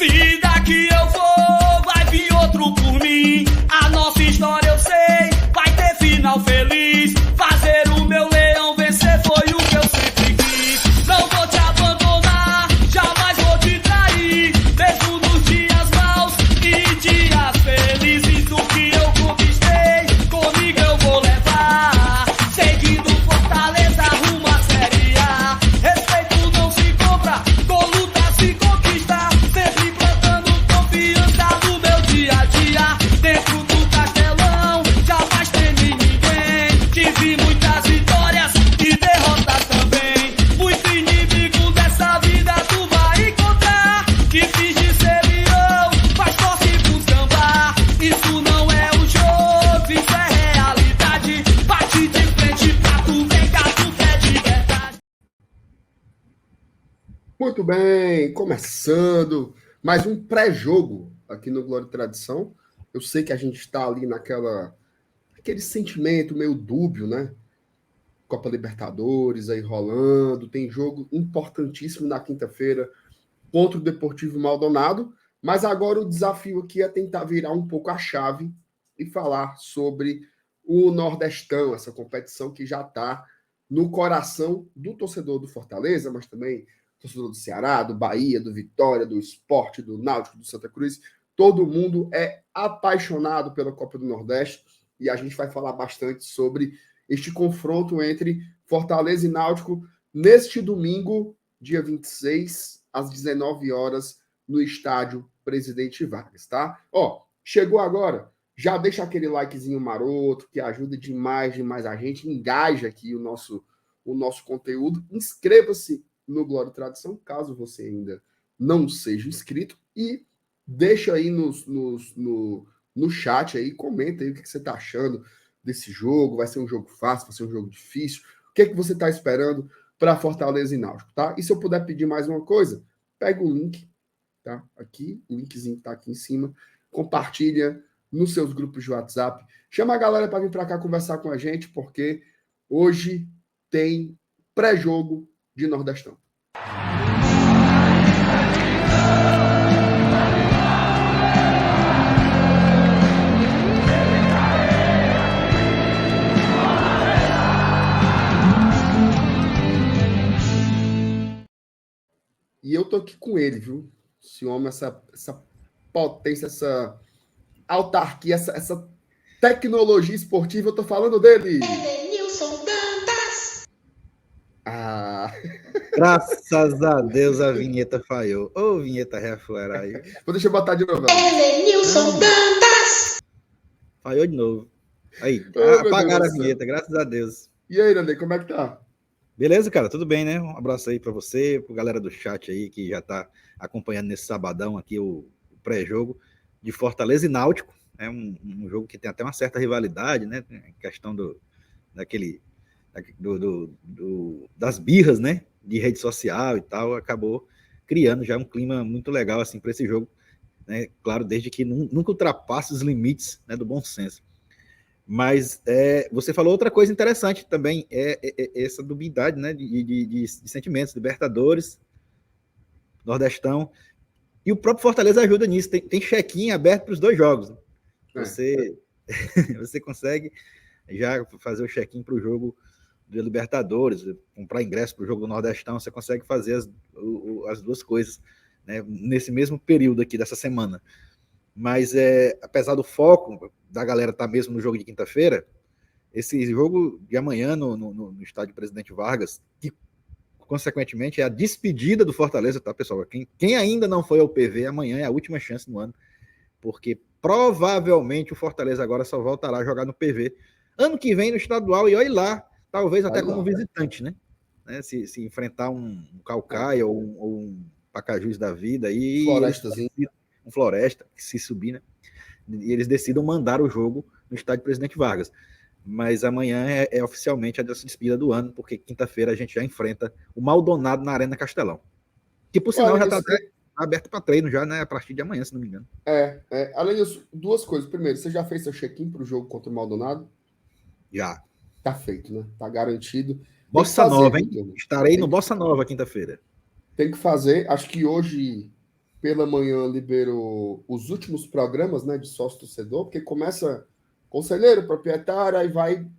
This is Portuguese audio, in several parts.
Se daqui eu for, vai vir outro por mim. A nossa história eu sei, vai ter final feliz. Fazer o meu leão vencer foi o que eu sempre quis. Não vou te abandonar, jamais vou te trair. Mesmo nos dias maus e dias felizes. O que eu conquistei, comigo eu vou levar. Seguindo Fortaleza rumo à Série A. Respeito não se compra, com luta se conquista. Sempre plantando confiança no meu dia a dia. Dentro do Castelão, jamais teme ninguém. Tive muitas vitórias e derrotas também. Muito inimigo dessa vida tu vai encontrar. Que finge ser leão, mas torce pro samba. Isso não é um jogo, isso é realidade. Bate de frente pra tu ver que a luta é de verdade. Muito bem, começando mais um pré-jogo aqui no Glória e Tradição. Eu sei que a gente está ali aquele sentimento meio dúbio, né? Copa Libertadores aí rolando, tem jogo importantíssimo na quinta-feira contra o Deportivo Maldonado, mas agora o desafio aqui é tentar virar um pouco a chave e falar sobre o Nordestão, essa competição que já está no coração do torcedor do Fortaleza, mas também torcedor do Ceará, do Bahia, do Vitória, do Sport, do Náutico, do Santa Cruz. Todo mundo é apaixonado pela Copa do Nordeste e a gente vai falar bastante sobre este confronto entre Fortaleza e Náutico neste domingo, dia 26, às 19 horas, no estádio Presidente Vargas, tá? Ó, chegou agora, já deixa aquele likezinho maroto, que ajuda demais a gente, engaja aqui o nosso conteúdo. Inscreva-se no Glória e Tradição, caso você ainda não seja inscrito, e deixa aí no chat aí, comenta aí o que você está achando desse jogo. Vai ser um jogo fácil, vai ser um jogo difícil? O que é que você está esperando para Fortaleza e Náutico, tá? E se eu puder pedir mais uma coisa, pega o link, tá? Aqui, o linkzinho está aqui em cima, compartilha nos seus grupos de WhatsApp, chama a galera para vir para cá conversar com a gente, porque hoje tem pré-jogo de Nordestão. E eu tô aqui com ele, viu? Esse homem, essa potência, essa autarquia, essa tecnologia esportiva, eu tô falando dele. Edenilson Dantas. Ah, Graças a Deus a vinheta falhou. Ô, vinheta refuera aí. deixa eu botar de novo. Edenilson Dantas. Falhou de novo. Aí, Ô, apagaram a Deus do vinheta, graças a Deus. E aí, Nandê, como é que tá? Beleza, cara? Tudo bem, né? Um abraço aí pra você, pra galera do chat aí que já tá acompanhando nesse sabadão aqui o pré-jogo de Fortaleza e Náutico. É um jogo que tem até uma certa rivalidade, né? Em questão das birras, né? De rede social e tal, acabou criando já um clima muito legal assim para esse jogo, né? Claro, desde que nunca ultrapasse os limites, né, do bom senso. Mas você falou outra coisa interessante também, essa dubiedade, né, de sentimentos, Libertadores, Nordestão, e o próprio Fortaleza ajuda nisso, tem check-in aberto para os dois jogos. Você consegue já fazer o check-in para o jogo do Libertadores, comprar ingresso para o jogo do Nordestão, você consegue fazer as duas coisas, né, nesse mesmo período aqui dessa semana. Mas apesar do foco da galera estar mesmo no jogo de quinta-feira, esse jogo de amanhã no estádio Presidente Vargas, que consequentemente é a despedida do Fortaleza, tá, pessoal? Quem ainda não foi ao PV, amanhã é a última chance no ano, porque provavelmente o Fortaleza agora só voltará a jogar no PV ano que vem no estadual, e olha lá, talvez até como visitante, né? Se enfrentar um Caucaia ou um Pacajus da vida, e um Floresta, que se subir, né? E eles decidam mandar o jogo no estádio Presidente Vargas. Mas amanhã é oficialmente a despedida do ano, porque quinta-feira a gente já enfrenta o Maldonado na Arena Castelão. Que, por sinal, já está aberto para treino já, né? A partir de amanhã, se não me engano. Além disso, duas coisas. Primeiro, você já fez seu check-in para o jogo contra o Maldonado? Já. Tá feito, né? Tá garantido. Bossa Nova, hein? Estarei no Bossa Nova quinta-feira. Tem que fazer. Acho que hoje pela manhã liberou os últimos programas, né, de sócio-torcedor, porque começa conselheiro, proprietário, aí vai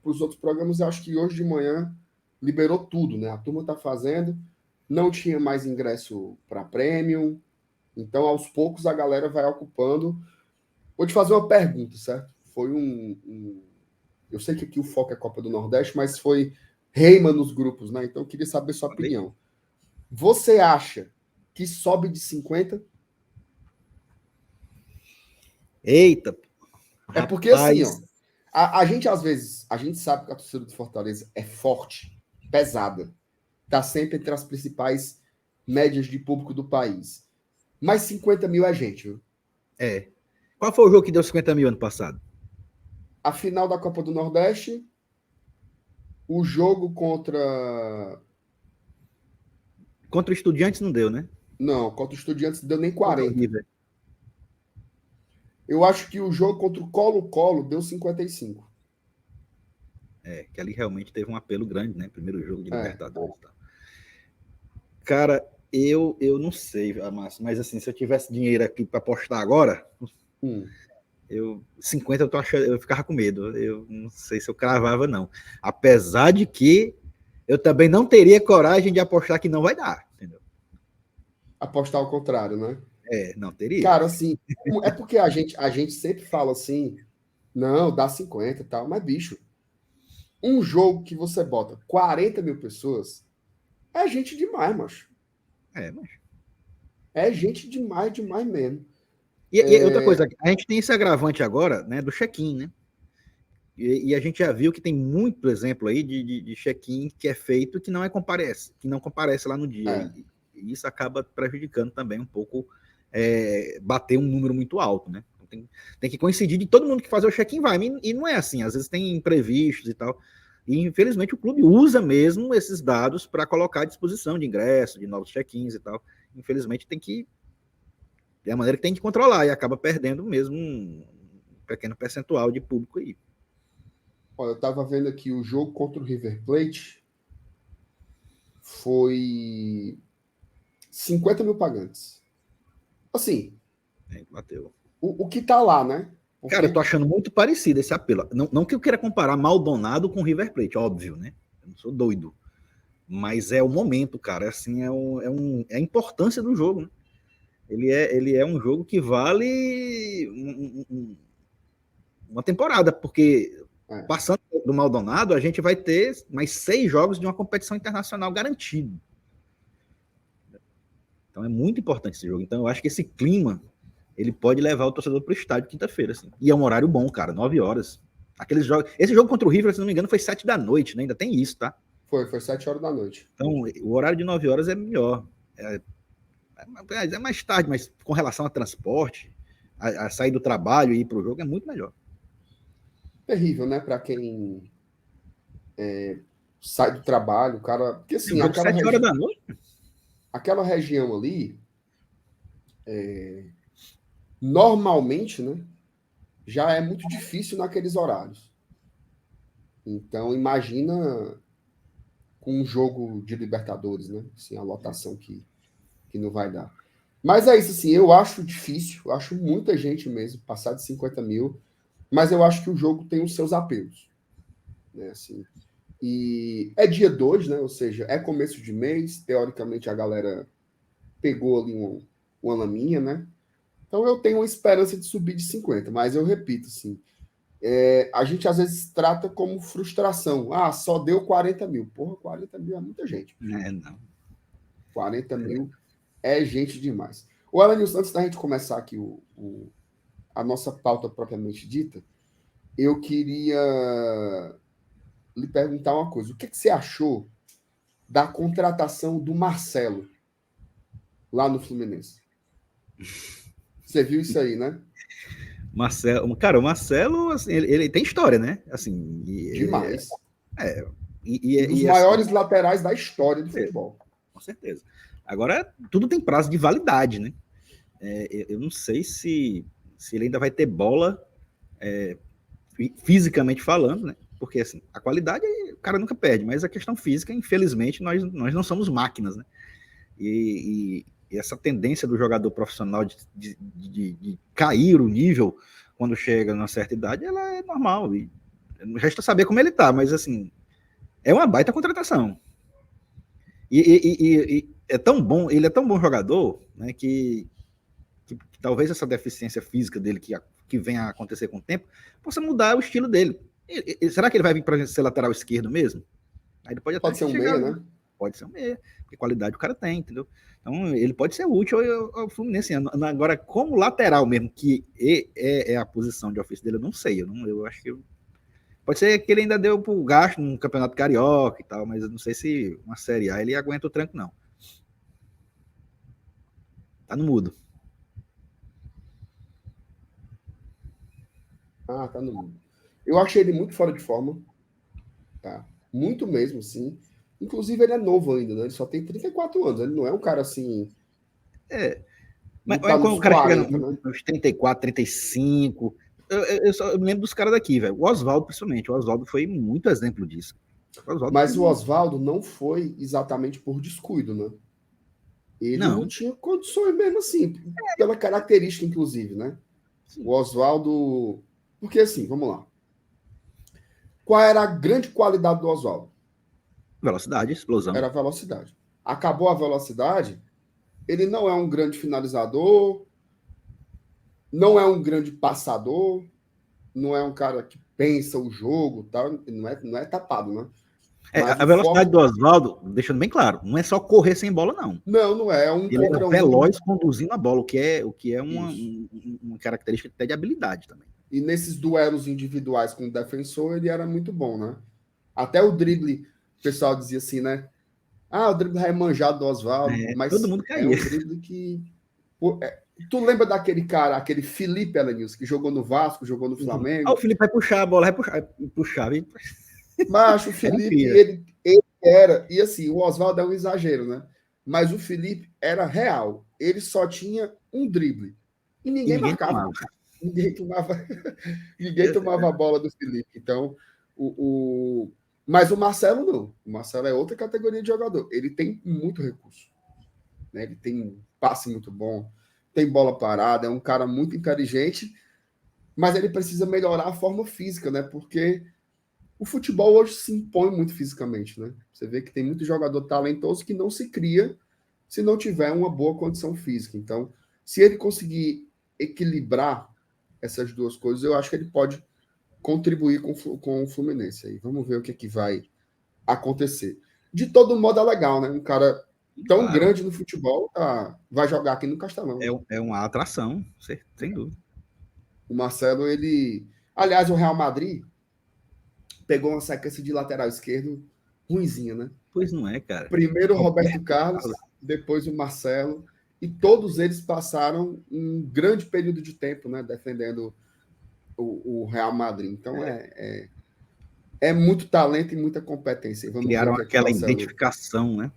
para os outros programas. Eu acho que hoje de manhã liberou tudo, né? A turma está fazendo, não tinha mais ingresso para Premium, então aos poucos a galera vai ocupando. Vou te fazer uma pergunta, certo? Foi eu sei que aqui o foco é a Copa do Nordeste, mas foi reima nos grupos, né? Então eu queria saber sua opinião. Você acha que sobe de 50? Eita, É porque rapaz, assim, ó, a gente às vezes, a gente sabe que a torcida do Fortaleza é forte, pesada, tá sempre entre as principais médias de público do país. Mas 50 mil é gente, viu? é. Qual foi o jogo que deu 50 mil ano passado? A final da Copa do Nordeste, o jogo contra. Contra o Estudiantes não deu, né? Não, contra o Estudiantes deu nem Contra o 40. River. Eu acho que o jogo contra o Colo-Colo deu 55. É, que ali realmente teve um apelo grande, né? Primeiro jogo de Libertadores. É. Tá. Cara, eu não sei, Márcio, mas assim, se eu tivesse dinheiro aqui para apostar agora, 50 eu tô achando, eu ficava com medo. Eu não sei se eu cravava, não. Apesar de que eu também não teria coragem de apostar que não vai dar, entendeu? Apostar ao contrário, né? Não teria. Cara, assim, é porque a gente sempre fala assim, não, dá 50 e tal, mas bicho, um jogo que você bota 40 mil pessoas é gente demais, macho. Mas... É gente demais, demais mesmo. E outra coisa, a gente tem esse agravante agora, né, do check-in, né? E a gente já viu que tem muito exemplo aí de check-in que é feito que não comparece lá no dia. E isso acaba prejudicando também um pouco bater um número muito alto, né? Então tem que coincidir de todo mundo que fazer o check-in vai. E não é assim, às vezes tem imprevistos e tal. E infelizmente o clube usa mesmo esses dados para colocar à disposição de ingresso, de novos check-ins e tal. Infelizmente é a maneira que tem que controlar e acaba perdendo mesmo um pequeno percentual de público aí. Olha, eu estava vendo aqui o jogo contra o River Plate foi 50 mil pagantes. Assim, Bateu. O que tá lá, né? Porque... Cara, eu tô achando muito parecido esse apelo. Não que eu queira comparar Maldonado com River Plate, óbvio, né? Eu não sou doido. Mas é o momento, cara. Assim, é a importância do jogo, né? Ele é um jogo que vale uma temporada, porque passando do Maldonado, a gente vai ter mais 6 jogos de uma competição internacional garantido. Então é muito importante esse jogo. Então eu acho que esse clima ele pode levar o torcedor para o estádio quinta-feira. Assim. E é um horário bom, cara, 9 horas. Aqueles jogos... Esse jogo contra o River, se não me engano, foi 7 da noite, né? Ainda tem isso, tá? Foi 7 horas da noite. Então o horário de 9 horas é melhor. É mais tarde, mas com relação a transporte, a sair do trabalho e ir para o jogo é muito melhor. Terrível, né? Para quem sai do trabalho, o cara. Porque assim, aquela 7 horas da noite. Aquela região ali, normalmente, né? Já é muito difícil naqueles horários. Então, imagina com um jogo de Libertadores, né? Assim, a lotação que não vai dar. Mas é isso, assim, eu acho difícil, eu acho muita gente mesmo, passar de 50 mil, mas eu acho que o jogo tem os seus apelos. Né, assim. E é dia 2, né? Ou seja, é começo de mês, teoricamente a galera pegou ali uma laminha, né? Então eu tenho uma esperança de subir de 50, mas eu repito, assim, a gente às vezes trata como frustração. Ah, só deu 40 mil. Porra, 40 mil é muita gente. Não. 40 mil é gente demais. O Alanilson, antes da gente começar aqui a nossa pauta propriamente dita, eu queria lhe perguntar uma coisa. O que você achou da contratação do Marcelo lá no Fluminense? Você viu isso aí, né? Cara, o Marcelo, assim, ele tem história, né? Assim, demais. Um dos maiores laterais da história do futebol. Com certeza. Agora, tudo tem prazo de validade, né? Eu não sei se ele ainda vai ter bola fisicamente falando, né? Porque, assim, a qualidade o cara nunca perde, mas a questão física, infelizmente, nós não somos máquinas, né? E essa tendência do jogador profissional de cair o nível quando chega numa certa idade, ela é normal. E resta saber como ele tá, mas assim, é uma baita contratação. E é tão bom, ele é tão bom jogador, né, que talvez essa deficiência física dele que venha a acontecer com o tempo possa mudar o estilo dele. Será que ele vai vir para ser lateral esquerdo mesmo? Aí ele pode ser um meia, né? Pode ser um meia, porque qualidade o cara tem, entendeu? Então ele pode ser útil ao Fluminense. Agora, como lateral mesmo, que é a posição de ofício dele, eu não sei. Eu acho que pode ser que ele ainda deu pro gasto no Campeonato Carioca e tal, mas eu não sei se uma Série A ele aguenta o tranco, não. Tá no mudo. Tá no mudo. Eu achei ele muito fora de forma, tá? Muito mesmo, sim. Inclusive, ele é novo ainda, né? Ele só tem 34 anos. Ele não é um cara assim. Mas tá quando o cara 40, chega né? nos 34, 35. Eu me lembro dos caras daqui, velho. O Oswaldo, principalmente. O Oswaldo foi muito exemplo disso. Mas o Oswaldo não foi exatamente por descuido, né? Ele não tinha condições mesmo assim, pela característica, inclusive, né? Sim. O Oswaldo. Porque assim, vamos lá. Qual era a grande qualidade do Oswaldo? Velocidade, explosão. Era a velocidade. Acabou a velocidade, ele não é um grande finalizador, não é um grande passador, não é um cara que pensa o jogo, tá? Não é tapado, né? A velocidade do Oswaldo, deixando bem claro, não é só correr sem bola, não. Não é. Ele é veloz conduzindo a bola, o que é uma característica até de habilidade também. E nesses duelos individuais com o defensor, ele era muito bom, né? Até o drible, o pessoal dizia assim, né? O drible remanjado do Oswaldo, mas todo mundo caía. É um drible que... Tu lembra daquele cara, aquele Felipe Elenilson, que jogou no Vasco, jogou no Flamengo? O Felipe vai puxar a bola, vai puxar. Mas o Felipe, ele era... E assim, o Oswaldo é um exagero, né? Mas o Felipe era real. Ele só tinha um drible. E ninguém marcava. Tomava. Ninguém tomava a bola do Felipe. Então, mas o Marcelo não. O Marcelo é outra categoria de jogador. Ele tem muito recurso. Né? Ele tem um passe muito bom, tem bola parada, é um cara muito inteligente, mas ele precisa melhorar a forma física, né? Porque o futebol hoje se impõe muito fisicamente, né? Você vê que tem muito jogador talentoso que não se cria se não tiver uma boa condição física. Então, se ele conseguir equilibrar essas duas coisas, eu acho que ele pode contribuir com o Fluminense. Aí vamos ver o que vai acontecer. De todo modo, é legal, né? Um cara tão grande no futebol vai jogar aqui no Castelão. É uma atração, sem dúvida. O Marcelo, ele... Aliás, o Real Madrid pegou uma sequência de lateral esquerdo ruinzinha, né? Pois não é, cara. Primeiro o Roberto Carlos, depois o Marcelo, e todos eles passaram um grande período de tempo, né, defendendo o Real Madrid. Então é muito talento e muita competência. Criaram aquela identificação, né?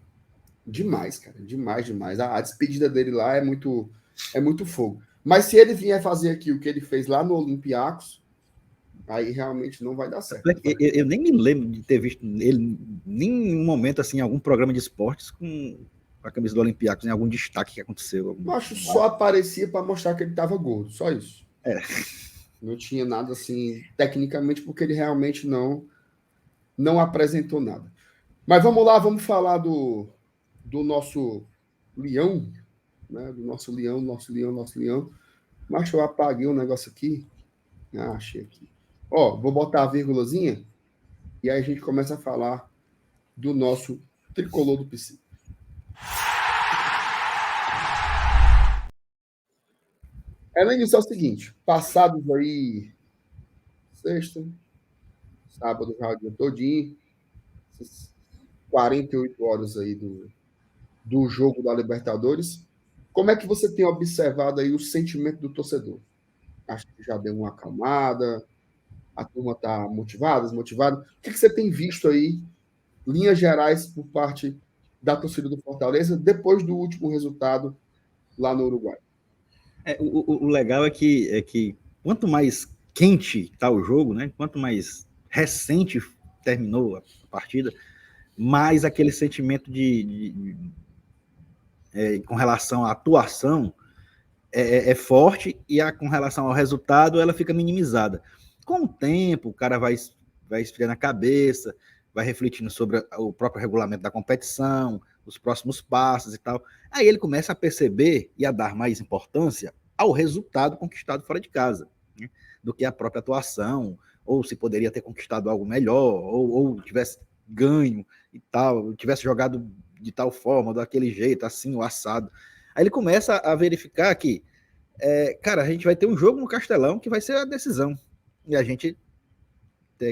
Demais, cara. Demais. A despedida dele lá é muito fogo. Mas se ele vier fazer aqui o que ele fez lá no Olympiacos, aí realmente não vai dar certo. Eu nem me lembro de ter visto ele nem em um momento, assim, em algum programa de esportes com a camisa do Olympiacos, em algum destaque que aconteceu. Eu acho que só aparecia para mostrar que ele estava gordo, só isso. Não tinha nada assim, tecnicamente, porque ele realmente não apresentou nada. Mas vamos lá, vamos falar do nosso leão, né? Do nosso leão. Mas eu apaguei um negócio aqui. Achei aqui. Vou botar a vírgulazinha e aí a gente começa a falar do nosso tricolor do PC. Isso é o seguinte, passados aí sexta, sábado, já o dia todinho, 48 horas aí do jogo da Libertadores, como é que você tem observado aí o sentimento do torcedor? Acho que já deu uma acalmada, a turma está motivada, desmotivada. O que você tem visto aí, linhas gerais, por parte da torcida do Fortaleza, depois do último resultado lá no Uruguai? O legal é que quanto mais quente está o jogo, né? Quanto mais recente terminou a partida, mais aquele sentimento com relação à atuação é forte e com relação ao resultado ela fica minimizada. Com o tempo, o cara vai esfriando a cabeça, vai refletindo sobre o próprio regulamento da competição, os próximos passos e tal. Aí ele começa a perceber e a dar mais importância ao resultado conquistado fora de casa, né, do que a própria atuação, ou se poderia ter conquistado algo melhor, ou tivesse ganho e tal, tivesse jogado de tal forma, daquele jeito, assim, o assado. Aí ele começa a verificar que, cara, a gente vai ter um jogo no Castelão que vai ser a decisão. E a gente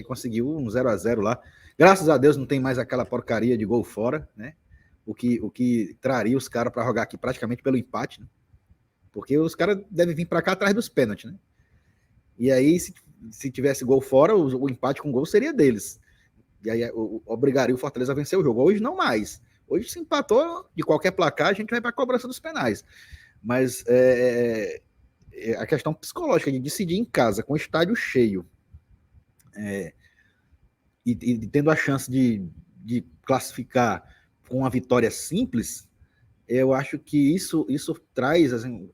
conseguiu um 0-0 lá. Graças a Deus não tem mais aquela porcaria de gol fora, né? O que traria os caras para jogar aqui praticamente pelo empate, né? Porque os caras devem vir para cá atrás dos pênaltis, né? E aí, se tivesse gol fora, o empate com gol seria deles. E aí obrigaria o Fortaleza a vencer o jogo. Hoje não mais. Hoje se empatou de qualquer placar, a gente vai para a cobrança dos penais. Mas a questão psicológica de decidir em casa, com o estádio cheio, e tendo a chance de classificar com uma vitória simples, eu acho que isso traz, assim,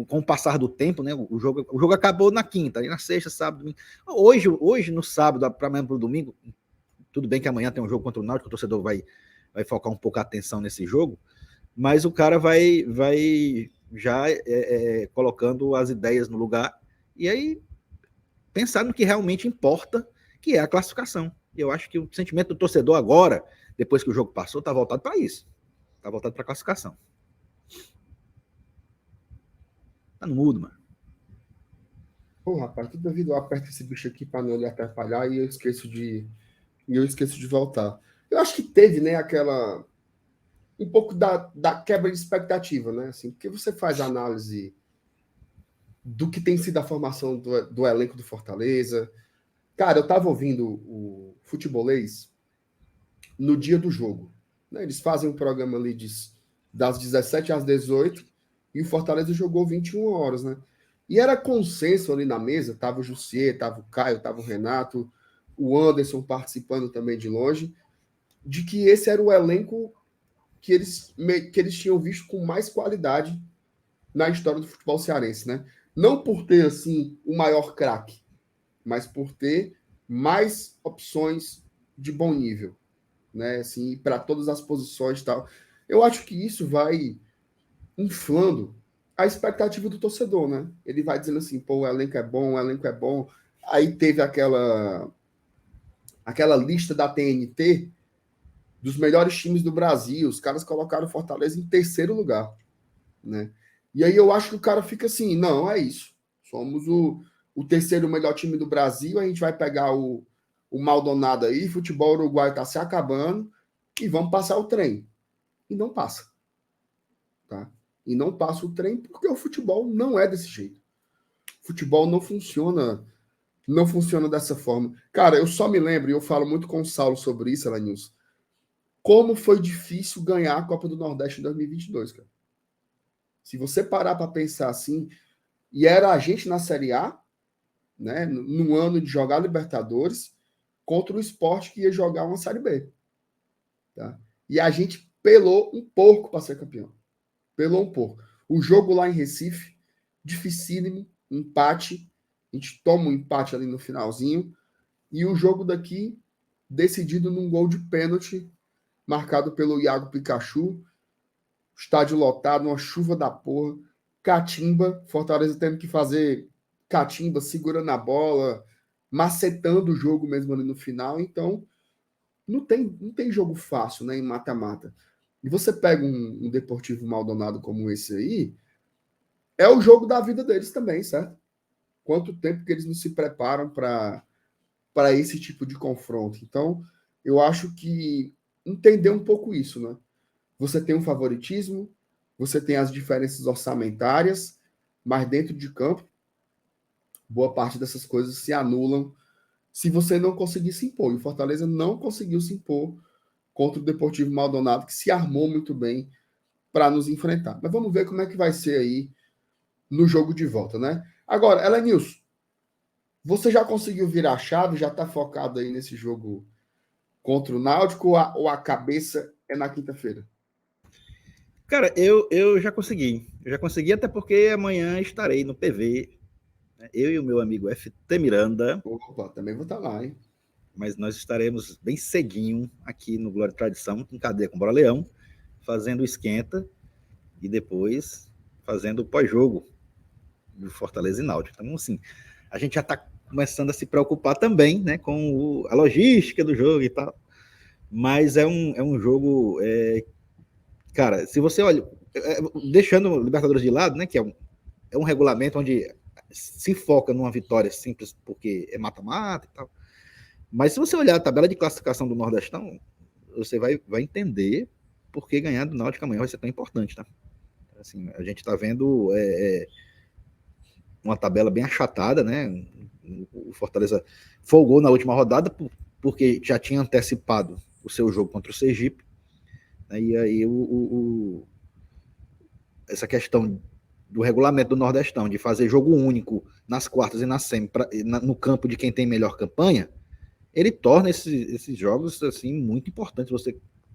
com o passar do tempo, né? O jogo acabou na quinta, na sexta, sábado, domingo. Hoje no sábado, para amanhã para o domingo, tudo bem que amanhã tem um jogo contra o Náutico, o torcedor vai focar um pouco a atenção nesse jogo, mas o cara vai já colocando as ideias no lugar e aí pensar no que realmente importa, que é a classificação. Eu acho que o sentimento do torcedor agora, depois que o jogo passou, está voltado para isso. Está voltado para a classificação. Tá no mudo, mano. Pô, rapaz, toda vida eu aperto esse bicho aqui para não lhe atrapalhar e eu esqueço de voltar. Eu acho que teve, né, aquela um pouco da quebra de expectativa, né? Assim, porque você faz a análise do que tem sido a formação do elenco do Fortaleza. Cara, eu tava ouvindo o Futebolês no dia do jogo, né? Eles fazem um programa ali das 17 às 18 e o Fortaleza jogou 21 horas, né? E era consenso ali na mesa, tava o Jussier, tava o Caio, tava o Renato, o Anderson participando também de longe, de que esse era o elenco que eles tinham visto com mais qualidade na história do futebol cearense, né? Não por ter, assim, o maior craque, mas por ter mais opções de bom nível, né? Assim, para todas as posições e tal. Eu acho que isso vai inflando a expectativa do torcedor, né? Ele vai dizendo assim, pô, o elenco é bom, o elenco é bom. Aí teve aquela lista da TNT dos melhores times do Brasil. Os caras colocaram o Fortaleza em terceiro lugar, né? E aí eu acho que o cara fica assim, não, é isso. Somos o terceiro melhor time do Brasil, a gente vai pegar o Maldonado aí, futebol uruguaio tá se acabando, e vamos passar o trem. E não passa. Tá? E não passa o trem porque o futebol não é desse jeito. O futebol não funciona dessa forma. Cara, eu só me lembro, e eu falo muito com o Saulo sobre isso, Elenilson, como foi difícil ganhar a Copa do Nordeste em 2022, cara. Se você parar para pensar assim, e era a gente na Série A, né, no ano de jogar Libertadores, contra o Sport que ia jogar uma Série B. Tá? E a gente pelou um pouco para ser campeão. Pelou um pouco. O jogo lá em Recife, dificílimo, empate. A gente toma um empate ali no finalzinho. E o jogo daqui, decidido num gol de pênalti, marcado pelo Iago Pikachu. Estádio lotado, uma chuva da porra. Catimba, Fortaleza tendo que fazer catimba, segurando a bola, macetando o jogo mesmo ali no final. Então, não tem jogo fácil, né, em mata-mata. E você pega um Deportivo Maldonado como esse aí, é o jogo da vida deles também, certo? Quanto tempo que eles não se preparam para esse tipo de confronto. Então, eu acho que entender um pouco isso, né? Você tem um favoritismo, você tem as diferenças orçamentárias, mas dentro de campo, boa parte dessas coisas se anulam se você não conseguir se impor. E o Fortaleza não conseguiu se impor contra o Deportivo Maldonado, que se armou muito bem para nos enfrentar. Mas vamos ver como é que vai ser aí no jogo de volta, né? Agora, Elenilson, você já conseguiu virar a chave? Já está focado aí nesse jogo contra o Náutico ou a cabeça é na quinta-feira? Cara, eu já consegui. Eu já consegui, até porque amanhã estarei no PV, né? Eu e o meu amigo FT Miranda, Opa, também vou estar lá, hein? mas nós estaremos bem cedinho aqui no Glória e Tradição, em cadeia com o Bora Leão, fazendo o esquenta e depois fazendo o pós-jogo do Fortaleza e Náutico. Então, assim, a gente já está começando a se preocupar também, né, com a logística do jogo e tal. Mas é um jogo, cara, se você olha, deixando o Libertadores de lado, né, que é um regulamento onde se foca numa vitória simples porque é mata-mata e tal. Mas se você olhar a tabela de classificação do Nordestão, você vai entender por que ganhar do Náutico amanhã vai ser tão importante, tá? Assim, a gente está vendo uma tabela bem achatada, né? O Fortaleza folgou na última rodada porque já tinha antecipado o seu jogo contra o Sergipe, né? E aí essa questão do regulamento do Nordestão, de fazer jogo único nas quartas e na semi, no campo de quem tem melhor campanha, ele torna esses jogos assim muito importantes.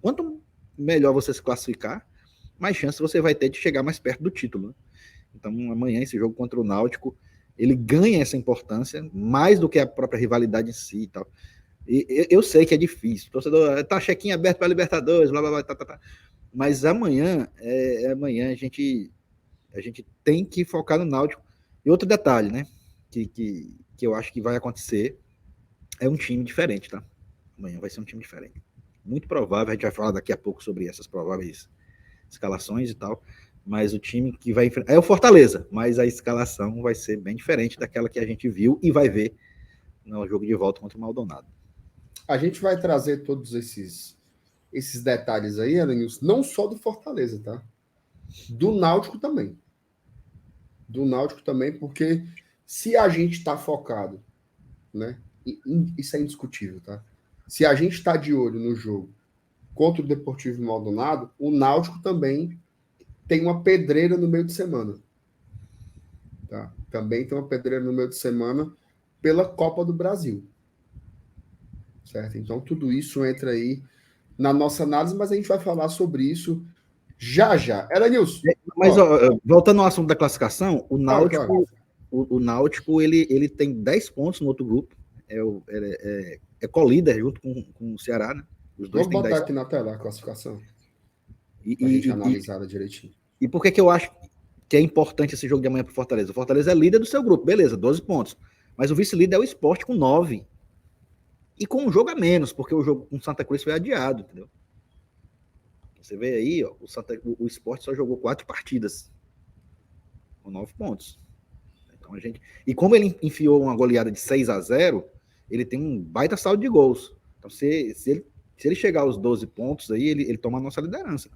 Quanto melhor você se classificar, mais chance você vai ter de chegar mais perto do título, né? Então, amanhã, esse jogo contra o Náutico, ele ganha essa importância, mais do que a própria rivalidade em si e tal. E eu sei que é difícil. O torcedor tá chequinho aberto para Libertadores, blá, blá, blá, tá. Mas amanhã, amanhã a gente tem que focar no Náutico. E outro detalhe, né, que eu acho que vai acontecer, é um time diferente, tá? Amanhã vai ser um time diferente. Muito provável, a gente vai falar daqui a pouco sobre essas prováveis escalações e tal, mas o time que vai enfrentar é o Fortaleza, mas a escalação vai ser bem diferente daquela que a gente viu e vai ver no jogo de volta contra o Maldonado. A gente vai trazer todos esses detalhes aí, Elenilson, não só do Fortaleza, tá? Do Náutico também. Do Náutico também, porque se a gente está focado, né? Isso é indiscutível, tá? Se a gente está de olho no jogo contra o Deportivo Maldonado, o Náutico também tem uma pedreira no meio de semana. Tá? Também tem uma pedreira no meio de semana pela Copa do Brasil. Certo? Então, tudo isso entra aí na nossa análise, mas a gente vai falar sobre isso já já. Elenilson. Mas, voltando ao assunto da classificação, o Náutico, claro. O Náutico ele tem 10 pontos no outro grupo. É colíder junto com o Ceará, né? Os dois Vamos botar aqui na tela a classificação. Pra gente analisar ela direitinho. E por que eu acho que é importante esse jogo de amanhã para o Fortaleza? O Fortaleza é líder do seu grupo, beleza, 12 pontos. Mas o vice-líder é o Sport com 9. E com um jogo a menos, porque o jogo com Santa Cruz foi adiado, entendeu? Você vê aí, ó, o Sport só jogou 4 partidas com 9 pontos. Então e como ele enfiou uma goleada de 6-0, ele tem um baita saldo de gols. Então, se ele chegar aos 12 pontos aí, ele toma a nossa liderança.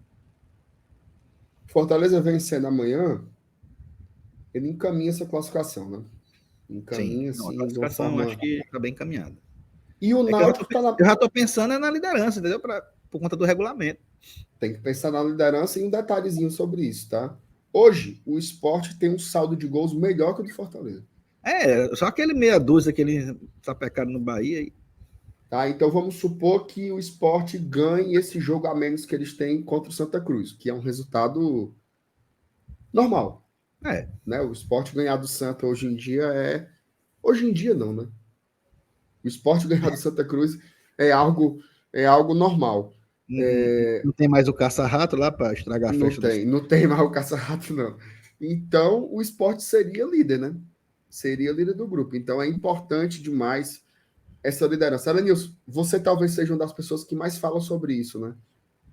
Fortaleza vencendo amanhã, ele encaminha essa classificação, né? Encaminha, sim. Assim, A classificação de uma forma... acho que está bem encaminhada. E o Náutico eu já estou pensando na liderança, entendeu? Por conta do regulamento. Tem que pensar na liderança e um detalhezinho sobre isso, tá? Hoje, o Sport tem um saldo de gols melhor que o do Fortaleza. Só aquele meia dúzia que eles sapecaram no Bahia aí. Tá, então vamos supor que o Sport ganhe esse jogo a menos que eles têm contra o Santa Cruz, que é um resultado normal. Né? O Sport ganhar do Santa hoje em dia Hoje em dia não, né? O Sport ganhar do Santa Cruz é algo normal. Não tem mais o caça-rato lá para estragar a festa? Não tem mais o caça-rato, não. Então, o Sport seria líder, né? Seria líder do grupo. Então, é importante demais essa liderança. Elenilson, você talvez seja uma das pessoas que mais falam sobre isso, né?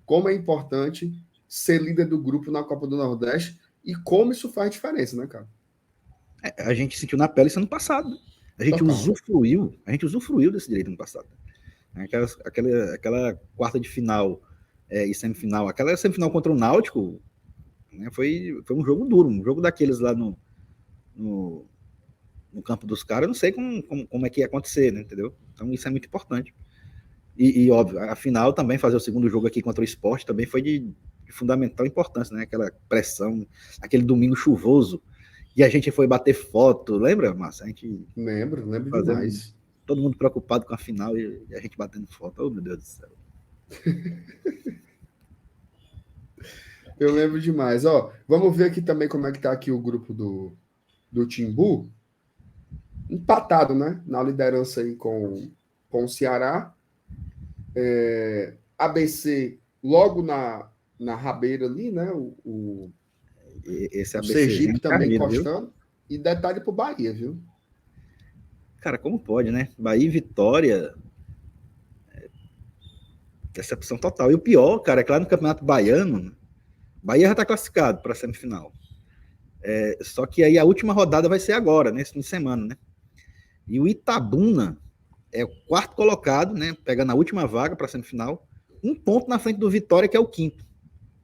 Como é importante ser líder do grupo na Copa do Nordeste e como isso faz diferença, né, cara? A gente sentiu na pele isso ano passado, né? A gente usufruiu desse direito no passado. Aquela quarta de final e semifinal, aquela semifinal contra o Náutico, né, foi um jogo duro, um jogo daqueles lá no campo dos caras. Eu não sei como é que ia acontecer, né, entendeu? Então isso é muito importante. E óbvio, a final também, fazer o segundo jogo aqui contra o Sport também foi de fundamental importância, né? Aquela pressão, aquele domingo chuvoso, e a gente foi bater foto, lembra, Márcio? Lembro demais. Todo mundo preocupado com a final e a gente batendo foto. Oh, meu Deus do céu. Eu lembro demais. Ó, vamos ver aqui também como é que tá aqui o grupo do Timbu. Empatado, né? Na liderança aí com o Ceará. ABC logo na rabeira ali, né? Esse O ABCzinho Sergipe é também carneiro, viu? encostando. E detalhe pro Bahia, viu? Cara, como pode, né? Bahia e Vitória, decepção total. E o pior, cara, é que lá no Campeonato Baiano, Bahia já tá classificado para a semifinal. Só que aí a última rodada vai ser agora, nesse fim de semana, né? E o Itabuna é o quarto colocado, né? Pegando a última vaga para a semifinal. Um ponto na frente do Vitória, que é o quinto.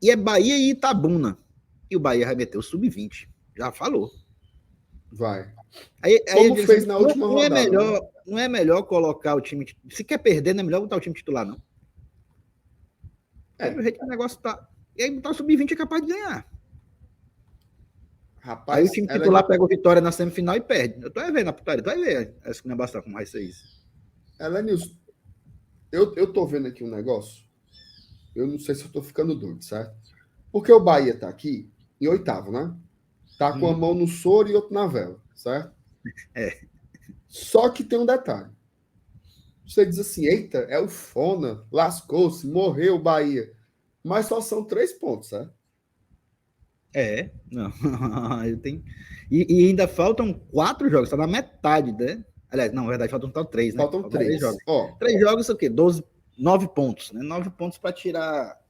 E é Bahia e Itabuna. E o Bahia vai meter o sub-20. Já falou. Vai. Aí eu Como digo fez assim, na última não é rodada, né? melhor, não é melhor colocar o time. Se quer perder, não é melhor botar o time titular, não. Aí o jeito que o negócio tá. E aí botar o sub-20 é capaz de ganhar. Aí o Rapaz, time titular pega o Vitória na semifinal e perde. Eu tô vendo a putaria, tu vai ver essa que não é bastante como vai ser isso. Elenilson, eu tô vendo aqui um negócio. Eu não sei se eu tô ficando doido, certo? Porque o Bahia tá aqui em oitavo, né? Tá com a mão no soro e outro na vela, certo? É. Só que tem um detalhe. Você diz assim, eita, é o Fona, lascou-se, morreu o Bahia. Mas só são 3 pontos, certo? Não. Eu tenho... e ainda faltam 4 jogos, tá na metade, né? Aliás, não, na verdade, faltam 3, né? Faltam Faltam 3 3. jogos. Ó, 3 jogos, o quê? 9 pontos, né? 9 pontos para tirar.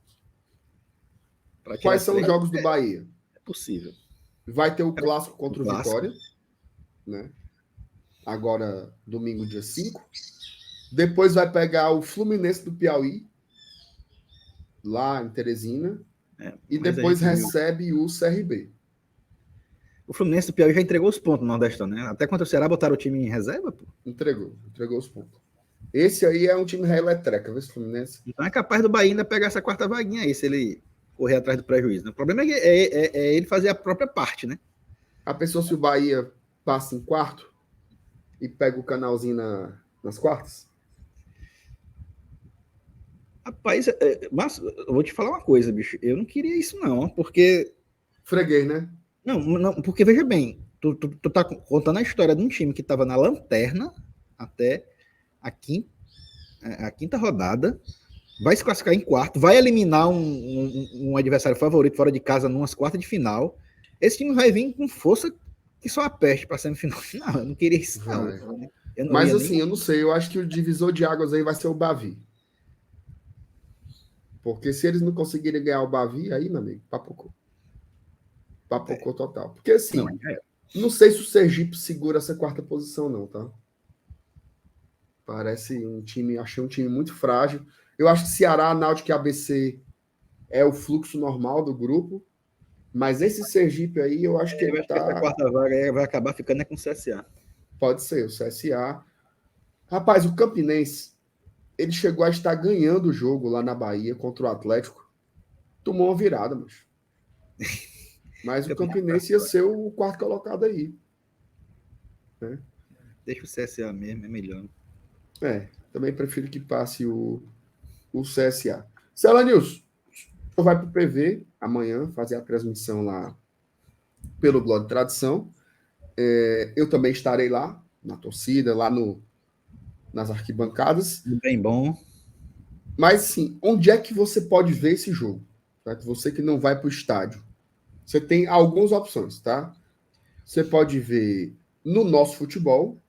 Para tirar quais são os 3. jogos do Bahia? É possível. Vai ter o clássico contra o Clássico. Vitória, né? Agora, domingo, dia 5. Depois vai pegar o Fluminense do Piauí, lá em Teresina. E depois recebe o CRB. O Fluminense do Piauí já entregou os pontos no Nordestão, né? Até contra o Ceará botaram o time em reserva, pô. Entregou os pontos. Esse aí é um time reletreca, viu, esse Fluminense? Então é capaz do Bahia ainda pegar essa quarta vaguinha aí, se ele correr atrás do prejuízo, né? O problema é ele fazer a própria parte, né? A pessoa, se o Bahia passa em quarto e pega o canalzinho nas quartas? Rapaz, mas eu vou te falar uma coisa, bicho. Eu não queria isso, não, porque. Freguês, né? Não, porque veja bem, tu tá contando a história de um time que tava na lanterna até a quinta rodada, vai se classificar em quarto, vai eliminar um adversário favorito fora de casa numas quartas de final. Esse time vai vir com força que só a peste para semifinal. Não, eu não queria isso, não. Mas assim, eu não sei, eu acho que o divisor de águas aí vai ser o Bavi. Porque se eles não conseguirem ganhar o Bavi, aí, meu amigo, papocou. Papocou total. Porque assim, não sei se o Sergipe segura essa quarta posição, não, tá? Parece um time, achei um time muito frágil. Eu acho que Ceará, Náutico e ABC é o fluxo normal do grupo. Mas esse Sergipe aí, eu acho que ele tá... Essa quarta vaga vai acabar ficando com o CSA. Pode ser, o CSA. Rapaz, o Campinense, ele chegou a estar ganhando o jogo lá na Bahia contra o Atlético. Tomou uma virada, mas o Campinense ia ser o quarto colocado aí. Né? Deixa o CSA mesmo, é melhor. Também prefiro que passe o CSA. Cela News, vai para o PV amanhã fazer a transmissão lá pelo Blog de Tradição. Eu também estarei lá, na torcida, lá nas arquibancadas. Bem bom. Mas, sim, onde é que você pode ver esse jogo? Tá? Você que não vai para o estádio. Você tem algumas opções, tá? Você pode ver no Nosso Futebol,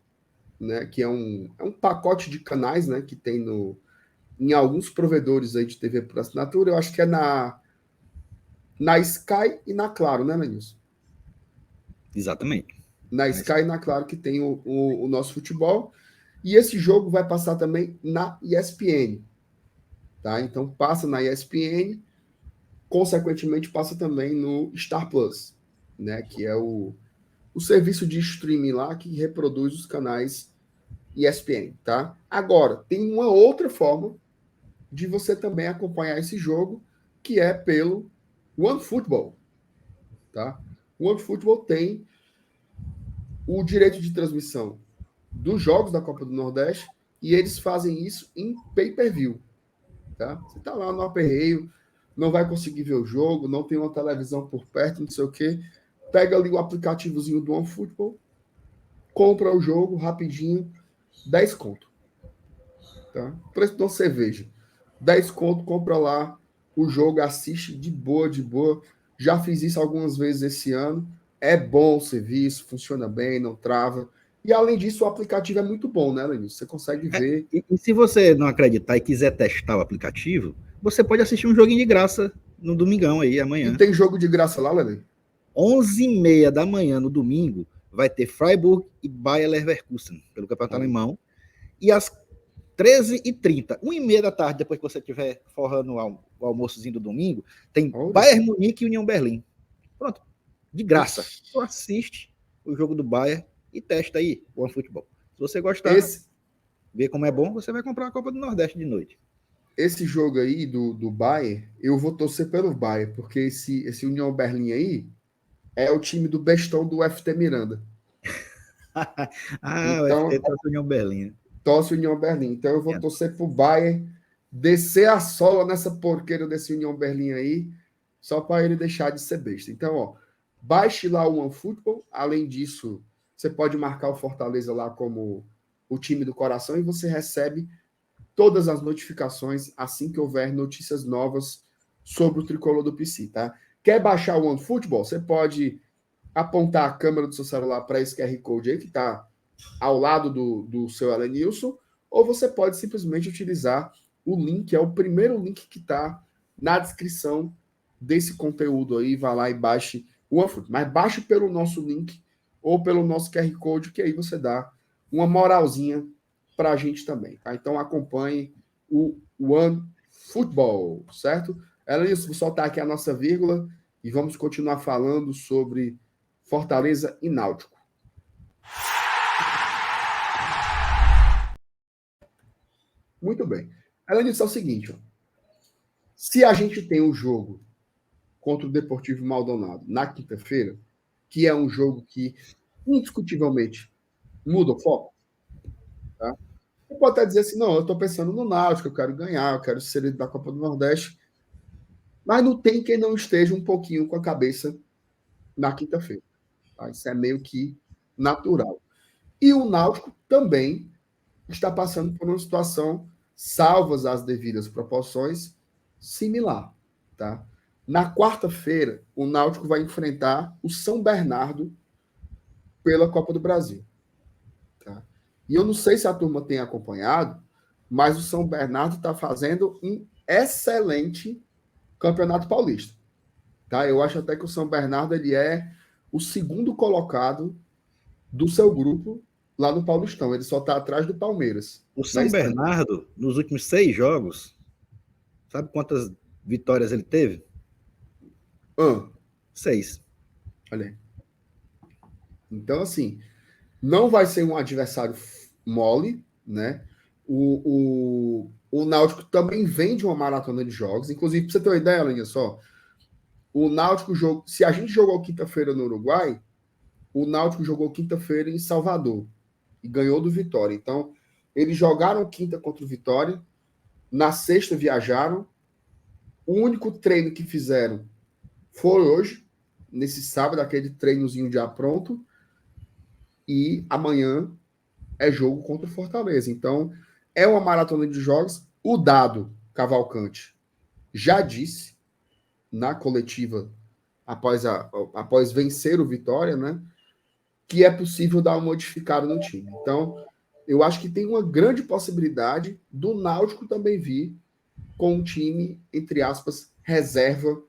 né, que é um pacote de canais, né, que tem em alguns provedores aí de TV por assinatura. Eu acho que é na Sky e na Claro, né, Lenilson? Exatamente. Na Sky e na Claro que tem o Nosso Futebol. E esse jogo vai passar também na ESPN. Tá? Então passa na ESPN, consequentemente passa também no Star Plus, né, que é o serviço de streaming lá que reproduz os canais ESPN, tá? Agora, tem uma outra forma de você também acompanhar esse jogo, que é pelo OneFootball, tá? O OneFootball tem o direito de transmissão dos jogos da Copa do Nordeste e eles fazem isso em pay-per-view, tá? Você tá lá no aperreio, não vai conseguir ver o jogo, não tem uma televisão por perto, não sei o quê. Pega ali o aplicativozinho do OneFootball, compra o jogo rapidinho, 10 conto. Tá? Preço de uma cerveja. 10 conto, compra lá o jogo, assiste de boa, de boa. Já fiz isso algumas vezes esse ano. É bom o serviço, funciona bem, não trava. E além disso, o aplicativo é muito bom, né, Lenilson? Você consegue ver. E se você não acreditar e quiser testar o aplicativo, você pode assistir um joguinho de graça no domingão aí, E amanhã. tem jogo de graça lá, Lenilson? 11h30 da manhã no domingo, vai ter Freiburg e Bayer Leverkusen, pelo Campeonato Alemão. E às 13h30, 1h30 da tarde, depois que você estiver forrando o almoçozinho do domingo, tem Bayern Munique e União Berlim. Pronto, de graça. Tu assiste o jogo do Bayern e testa aí o OneFootball. Se você gostar, ver como é bom, você vai comprar a Copa do Nordeste de noite. Esse jogo aí do Bayern, eu vou torcer pelo Bayern, porque esse União Berlim aí é o time do bestão do FT Miranda. Então, o FT torce União Berlim. Torce União Berlim. Então eu vou torcer pro Bayern descer a sola nessa porqueira desse União Berlim aí, só para ele deixar de ser besta. Então, ó, baixe lá o OneFootball. Além disso, você pode marcar o Fortaleza lá como o time do coração e você recebe todas as notificações assim que houver notícias novas sobre o tricolor do PC, tá? Quer baixar o OneFootball? Você pode apontar a câmera do seu celular para esse QR Code aí que está ao lado do seu Elenilson, ou você pode simplesmente utilizar o link, é o primeiro link que está na descrição desse conteúdo aí, vá lá e baixe o OneFootball. Mas baixe pelo nosso link ou pelo nosso QR Code, que aí você dá uma moralzinha para a gente também, tá? Então acompanhe o OneFootball, certo? Elenilson, vou soltar aqui a nossa vírgula e vamos continuar falando sobre Fortaleza e Náutico. Muito bem. Elenilson, é o seguinte, ó. Se a gente tem um jogo contra o Deportivo Maldonado na quinta-feira, que é um jogo que indiscutivelmente muda o foco, tá? Você pode até dizer assim, não, eu estou pensando no Náutico, eu quero ganhar, eu quero ser líder da Copa do Nordeste, mas não tem quem não esteja um pouquinho com a cabeça na quinta-feira. Tá? Isso é meio que natural. E o Náutico também está passando por uma situação, salvas as devidas proporções, similar. Tá? Na quarta-feira, o Náutico vai enfrentar o São Bernardo pela Copa do Brasil. Tá? E eu não sei se a turma tem acompanhado, mas o São Bernardo está fazendo um excelente Campeonato Paulista. Tá? Eu acho até que o São Bernardo ele é o segundo colocado do seu grupo lá no Paulistão. Ele só está atrás do Palmeiras. O São Bernardo, nos últimos 6 jogos, sabe quantas vitórias ele teve? 6. Olha aí. Então, assim, não vai ser um adversário mole, né? O Náutico também vem de uma maratona de jogos. Inclusive, para você ter uma ideia, Alinha, só, o Náutico jogou. Se a gente jogou quinta-feira no Uruguai, o Náutico jogou quinta-feira em Salvador e ganhou do Vitória. Então, eles jogaram quinta contra o Vitória, na sexta viajaram. O único treino que fizeram foi hoje, nesse sábado, aquele treinozinho já pronto. E amanhã é jogo contra o Fortaleza. Então, é uma maratona de jogos. O Dado Cavalcante já disse na coletiva após vencer o Vitória, né, que é possível dar uma modificada no time. Então, eu acho que tem uma grande possibilidade do Náutico também vir com um time, entre aspas, reserva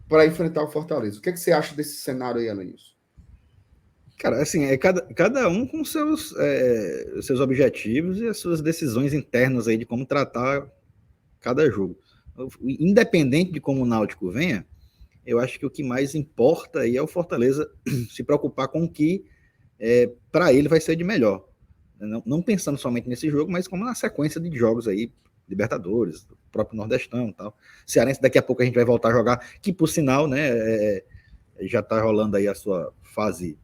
para enfrentar o Fortaleza. O que você acha desse cenário aí, Elenilson? Cara, assim, é cada um com seus objetivos e as suas decisões internas aí de como tratar cada jogo. Independente de como o Náutico venha, eu acho que o que mais importa aí é o Fortaleza se preocupar com o que para ele vai ser de melhor. Não pensando somente nesse jogo, mas como na sequência de jogos aí, Libertadores, próprio Nordestão e tal. Cearense, daqui a pouco a gente vai voltar a jogar, que por sinal, né, já tá rolando aí a sua fase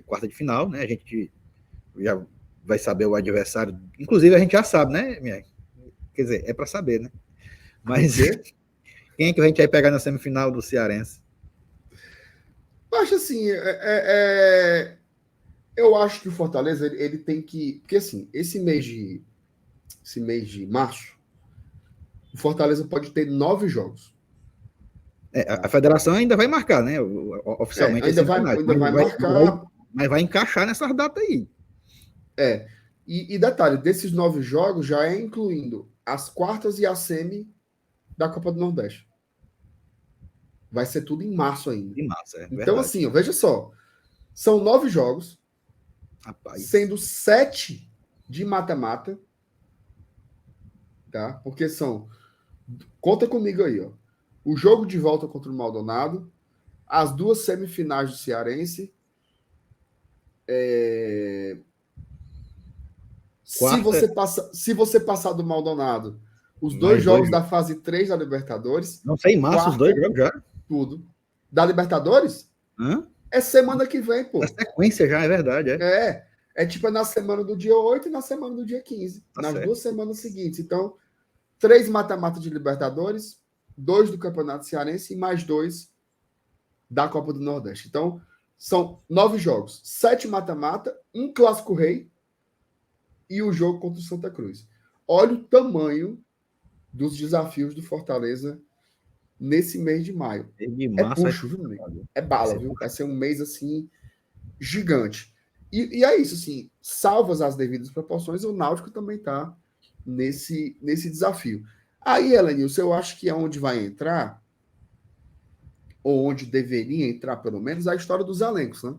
quarta de final, né? A gente já vai saber o adversário. Inclusive, a gente já sabe, né, Mier? Quer dizer, é para saber, né? Mas Quem é que a gente vai pegar na semifinal do Cearense? Eu acho assim, eu acho que o Fortaleza ele tem que. Porque assim, esse mês de março, o Fortaleza pode ter 9 jogos. A federação ainda vai marcar, né? Oficialmente Ainda vai, marcar. Mas vai encaixar nessas datas aí. E detalhe, desses 9 jogos já é incluindo as quartas e a semi da Copa do Nordeste. Vai ser tudo em março ainda. Em março, Então, verdade. assim, veja só. São 9 jogos, Rapaz. sendo 7 de mata-mata. Tá? Porque são. Conta comigo aí, ó. O jogo de volta contra o Maldonado, as 2 semifinais do Cearense. Se você passar do Maldonado, os 2 jogos da fase 3 da Libertadores. Não sei, em março os 2 jogos já. Tudo. Da Libertadores? Hã? É semana que vem, pô. A sequência já, é verdade. É tipo na semana do dia 8 e na semana do dia 15. Tá nas certo. 2 semanas seguintes. Então, 3 mata-mata de Libertadores, 2 do Campeonato Cearense e mais 2 da Copa do Nordeste. Então, são 9 jogos. 7 mata-mata, 1 Clássico Rei e o jogo contra o Santa Cruz. Olha o tamanho dos desafios do Fortaleza nesse mês de maio. Puxo, viu, amigo? É bala, viu? Vai ser um mês, assim, gigante. E é isso, assim, salvas as devidas proporções, o Náutico também está nesse desafio. Aí, Elenilson, eu acho que é onde vai entrar, ou onde deveria entrar, pelo menos, a história dos elencos, né?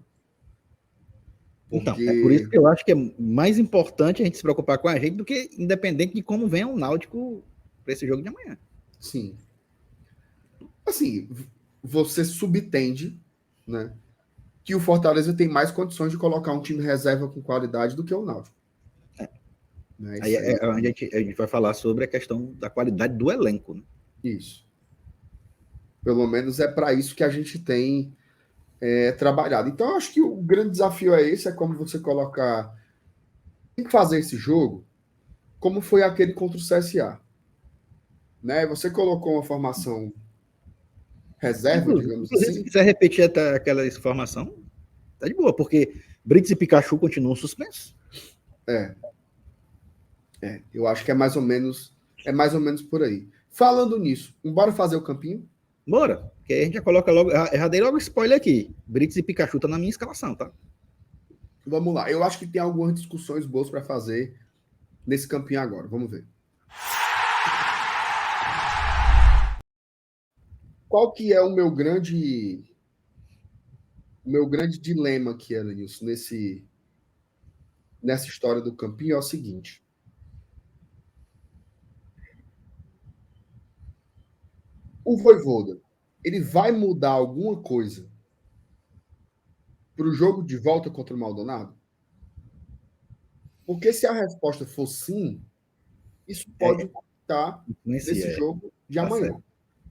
Então, é por isso que eu acho que é mais importante a gente se preocupar com a gente do que independente de como venha o Náutico para esse jogo de amanhã. Sim. Assim, você subtende, né, que o Fortaleza tem mais condições de colocar um time reserva com qualidade do que o Náutico. Né? Aí é onde a gente vai falar sobre a questão da qualidade do elenco. Né? Isso. Pelo menos é para isso que a gente tem trabalhado. Então, eu acho que o grande desafio é esse, é como você colocar... Tem que fazer esse jogo como foi aquele contra o CSA. Né? Você colocou uma formação reserva, digamos assim. Se quiser repetir até aquela informação, tá de boa, porque Brits e Pikachu continuam suspensos. Eu acho que é mais ou menos por aí. Falando nisso, bora fazer o campinho? Bora, que aí a gente já coloca logo, já dei logo spoiler aqui, Brits e Pikachu tá na minha escalação, tá? Vamos lá, eu acho que tem algumas discussões boas para fazer nesse campinho agora, vamos ver. Qual que é o meu grande dilema aqui, Elenilson, nessa história do campinho é o seguinte. O Vojvoda, ele vai mudar alguma coisa para o jogo de volta contra o Maldonado? Porque se a resposta for sim, isso pode estar nesse jogo de amanhã. Certo.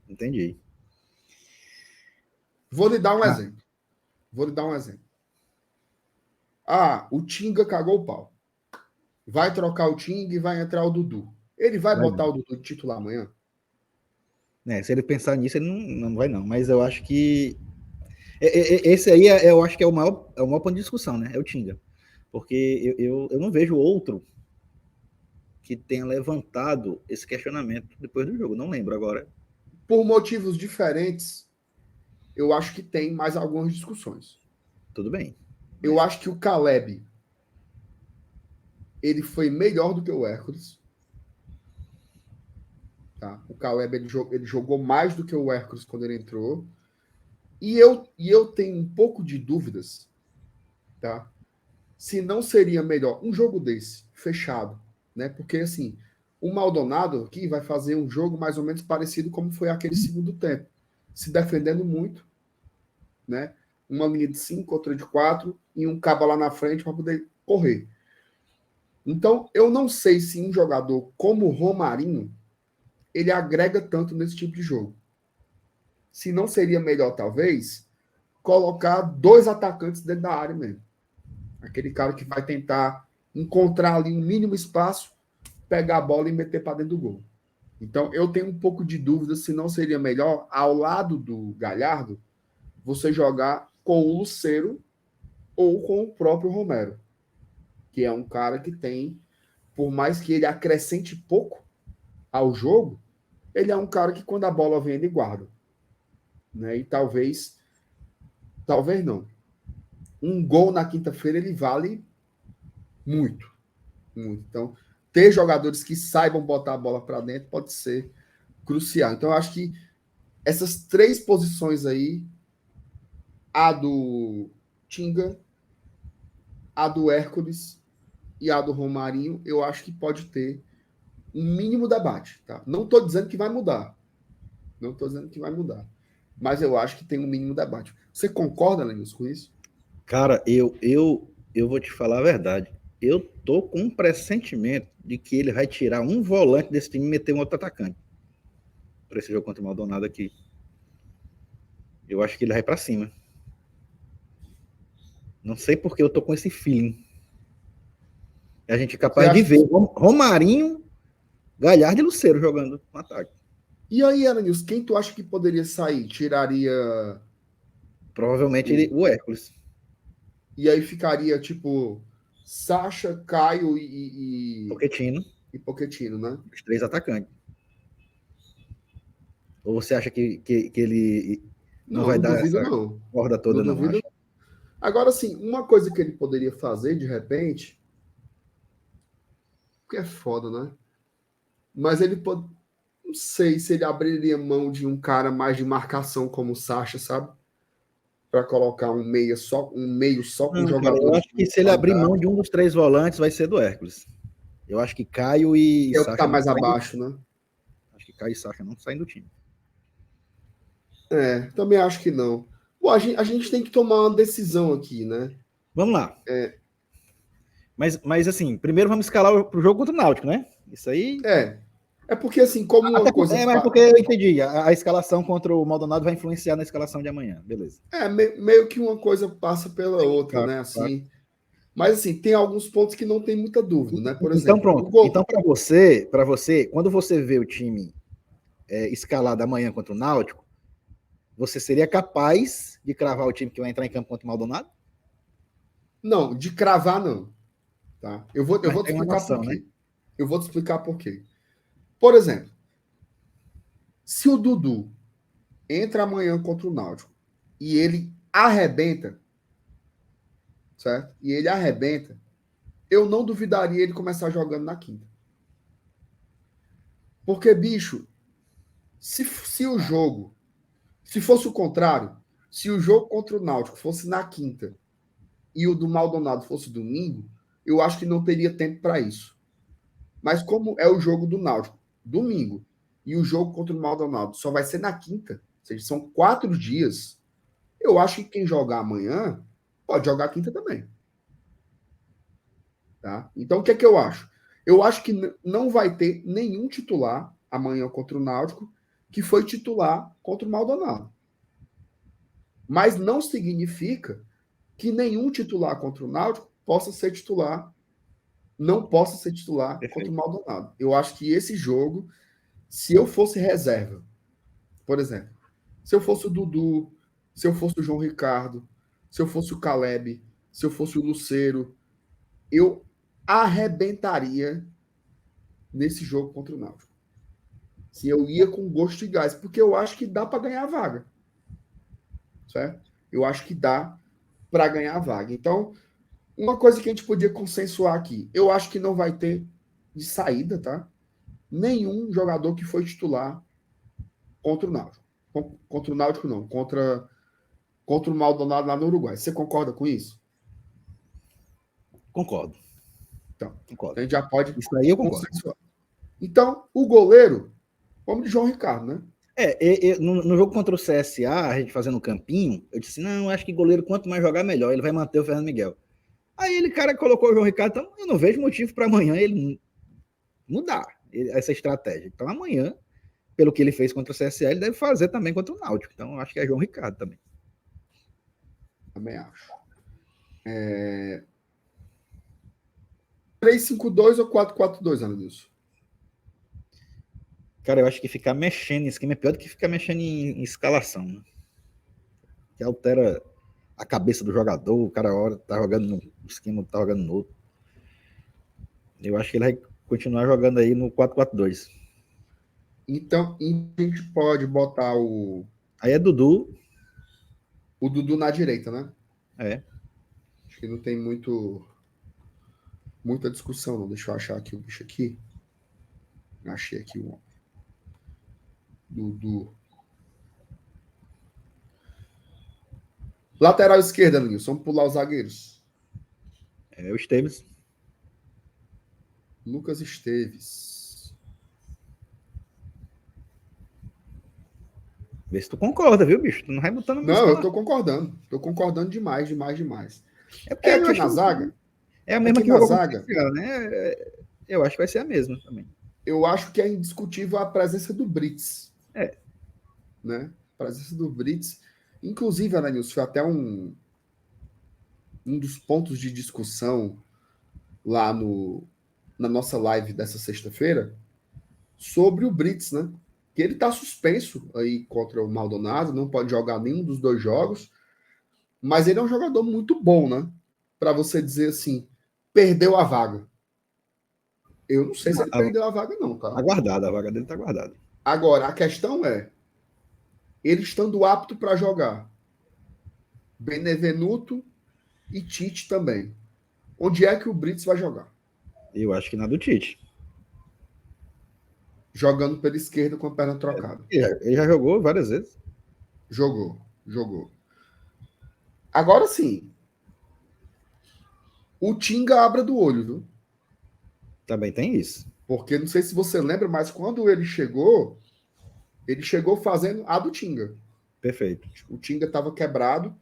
Entendi. Vou lhe dar um exemplo. O Tinga cagou o pau. Vai trocar o Tinga e vai entrar o Dudu. Ele vai botar o Dudu de titular amanhã? Se ele pensar nisso, ele não vai não. Mas eu acho que esse aí eu acho que é o maior ponto de discussão, né? É o Tinga. Porque eu não vejo outro que tenha levantado esse questionamento depois do jogo. Não lembro agora. Por motivos diferentes, eu acho que tem mais algumas discussões. Tudo bem. Eu acho que o Caleb ele foi melhor do que o Hércules. Tá? O Caleb ele jogou mais do que o Hércules quando ele entrou. E eu tenho um pouco de dúvidas, tá? Se não seria melhor um jogo desse, fechado, né? Porque, assim, o Maldonado aqui vai fazer um jogo mais ou menos parecido como foi aquele segundo tempo. Se defendendo muito, né? Uma linha de 5, outra de 4 e um cabo lá na frente para poder correr. Então, eu não sei se um jogador como o Romarinho ele agrega tanto nesse tipo de jogo. Se não seria melhor, talvez, colocar 2 atacantes dentro da área mesmo. Aquele cara que vai tentar encontrar ali um mínimo espaço, pegar a bola e meter para dentro do gol. Então, eu tenho um pouco de dúvida se não seria melhor, ao lado do Galhardo, você jogar com o Lucero ou com o próprio Romero, que é um cara que tem, por mais que ele acrescente pouco ao jogo, ele é um cara que quando a bola vem, ele guarda. Né? E talvez não. Um gol na quinta-feira, ele vale muito. Muito. Então, ter jogadores que saibam botar a bola para dentro pode ser crucial. Então, eu acho que essas três posições aí, a do Tinga, a do Hércules e a do Romarinho, eu acho que pode ter um mínimo debate. Tá? Não estou dizendo que vai mudar. Não estou dizendo que vai mudar. Mas eu acho que tem um mínimo debate. Você concorda, Lenils, com isso? Cara, eu vou te falar a verdade. Eu tô com um pressentimento de que ele vai tirar um volante desse time e meter um outro atacante para esse jogo contra o Maldonado aqui. Eu acho que ele vai para cima. Não sei porque eu tô com esse feeling. A gente é capaz de ver Romarinho, Galhardo e Lucero jogando no ataque. E aí, Aranils, quem tu acha que poderia sair? Tiraria. Provavelmente o Hércules. E aí ficaria tipo Sacha, Caio e Pochettino, né? Os três atacantes. Ou você acha que ele não vai dar duvido, essa não. corda toda, não? Duvido. Acho. Agora, sim, uma coisa que ele poderia fazer, de repente, que é foda, né? Mas ele pode. Não sei se ele abriria mão de um cara mais de marcação como o Sacha, sabe? Para colocar um meio só com jogadores. Eu acho que se ele abrir mão de um dos três volantes, vai ser do Hércules. Eu acho que Caio e é o que está mais abaixo, né? Acho que Caio e Sacha não saem do time. Também acho que não. Pô, a gente tem que tomar uma decisão aqui, né? Vamos lá. Mas assim, primeiro vamos escalar pro jogo contra o Náutico, né? Isso aí. É porque, assim, como uma coisa. Mas porque eu entendi. A escalação contra o Maldonado vai influenciar na escalação de amanhã. Beleza. Meio que uma coisa passa pela outra, né? Assim. Claro. Mas, assim, tem alguns pontos que não tem muita dúvida, né? Por exemplo. Então, pronto. Então, para você, quando você vê o time escalado amanhã contra o Náutico, você seria capaz de cravar o time que vai entrar em campo contra o Maldonado? Não, de cravar, não. Tá? Eu vou te explicar por quê. Né? Eu vou te explicar por quê. Por exemplo, se o Dudu entra amanhã contra o Náutico e ele arrebenta, certo? E ele arrebenta, eu não duvidaria ele começar jogando na quinta. Porque, bicho, se o jogo, se fosse o contrário, se o jogo contra o Náutico fosse na quinta e o do Maldonado fosse domingo, eu acho que não teria tempo para isso. Mas como é o jogo do Náutico, domingo, e o jogo contra o Maldonado só vai ser na quinta, ou seja, são 4 dias, eu acho que quem jogar amanhã pode jogar quinta também. Tá? Então, o que é que eu acho? Eu acho que não vai ter nenhum titular amanhã contra o Náutico que foi titular contra o Maldonado. Mas não significa que nenhum titular contra o Náutico possa ser titular, não possa ser titular contra o Maldonado. Eu acho que esse jogo, se eu fosse reserva, por exemplo, se eu fosse o Dudu, se eu fosse o João Ricardo, se eu fosse o Caleb, se eu fosse o Lucero, eu arrebentaria nesse jogo contra o Náutico. Se eu ia com gosto de gás, porque eu acho que dá para ganhar a vaga. Certo? Eu acho que dá para ganhar a vaga. Então, uma coisa que a gente podia consensuar aqui, eu acho que não vai ter de saída, tá? Nenhum jogador que foi titular contra o Náutico. Contra o Náutico, não. Contra o Maldonado lá no Uruguai. Você concorda com isso? Concordo. Então, a gente já pode isso aí eu concordo. Consensuar. Então, o goleiro, vamos de João Ricardo, né? No jogo contra o CSA, a gente fazendo o campinho, eu disse, não, acho que goleiro, quanto mais jogar, melhor. Ele vai manter o Fernando Miguel. Aí cara colocou o João Ricardo, então eu não vejo motivo para amanhã ele mudar essa estratégia. Então amanhã, pelo que ele fez contra o CSA, ele deve fazer também contra o Náutico. Então eu acho que é João Ricardo também. Também acho. 3-5-2 ou 4-4-2, Anilson? Cara, eu acho que ficar mexendo em esquema é pior do que ficar mexendo em escalação, né? Que altera a cabeça do jogador, o cara hora tá jogando num esquema, tá jogando no outro. Eu acho que ele vai continuar jogando aí no 4-4-2. Então, a gente pode botar Aí é Dudu, o Dudu na direita, né? é. Acho que não tem muita discussão, não. Deixa eu achar aqui o bicho aqui. Achei aqui o Dudu. Lateral esquerda, Linhos. Vamos pular os zagueiros. É o Esteves. Lucas Esteves. Vê se tu concorda, viu, bicho? Tu não vai botando música Não, eu lá. tô concordando. Tô concordando demais, demais, demais. É porque É eu aqui acho na que zaga. é a mesma Aqui que na jogou contra o zaga, Portugal, né? Eu acho que vai ser a mesma também. eu acho que é indiscutível a presença do Brits. É. Né? A presença do Brits. Inclusive, Ananilson, foi até um dos pontos de discussão lá na nossa live dessa sexta-feira sobre o Brits, né? Que ele está suspenso aí contra o Maldonado, não pode jogar nenhum dos dois jogos, mas ele é um jogador muito bom, né? Para você dizer assim, perdeu a vaga. Eu não sei se ele perdeu a vaga, não, tá? Aguardada, a vaga dele tá guardada. Agora, a questão é, ele estando apto para jogar, Benevenuto e Tite também. Onde é que o Brits vai jogar? Eu acho que na do Tite. Jogando pela esquerda com a perna trocada. Ele já jogou várias vezes. Jogou. Agora sim, o Tinga abre do olho, viu? Também tem isso. Porque não sei se você lembra, mas quando ele chegou fazendo a do Tinga. Perfeito. O Tinga estava quebrado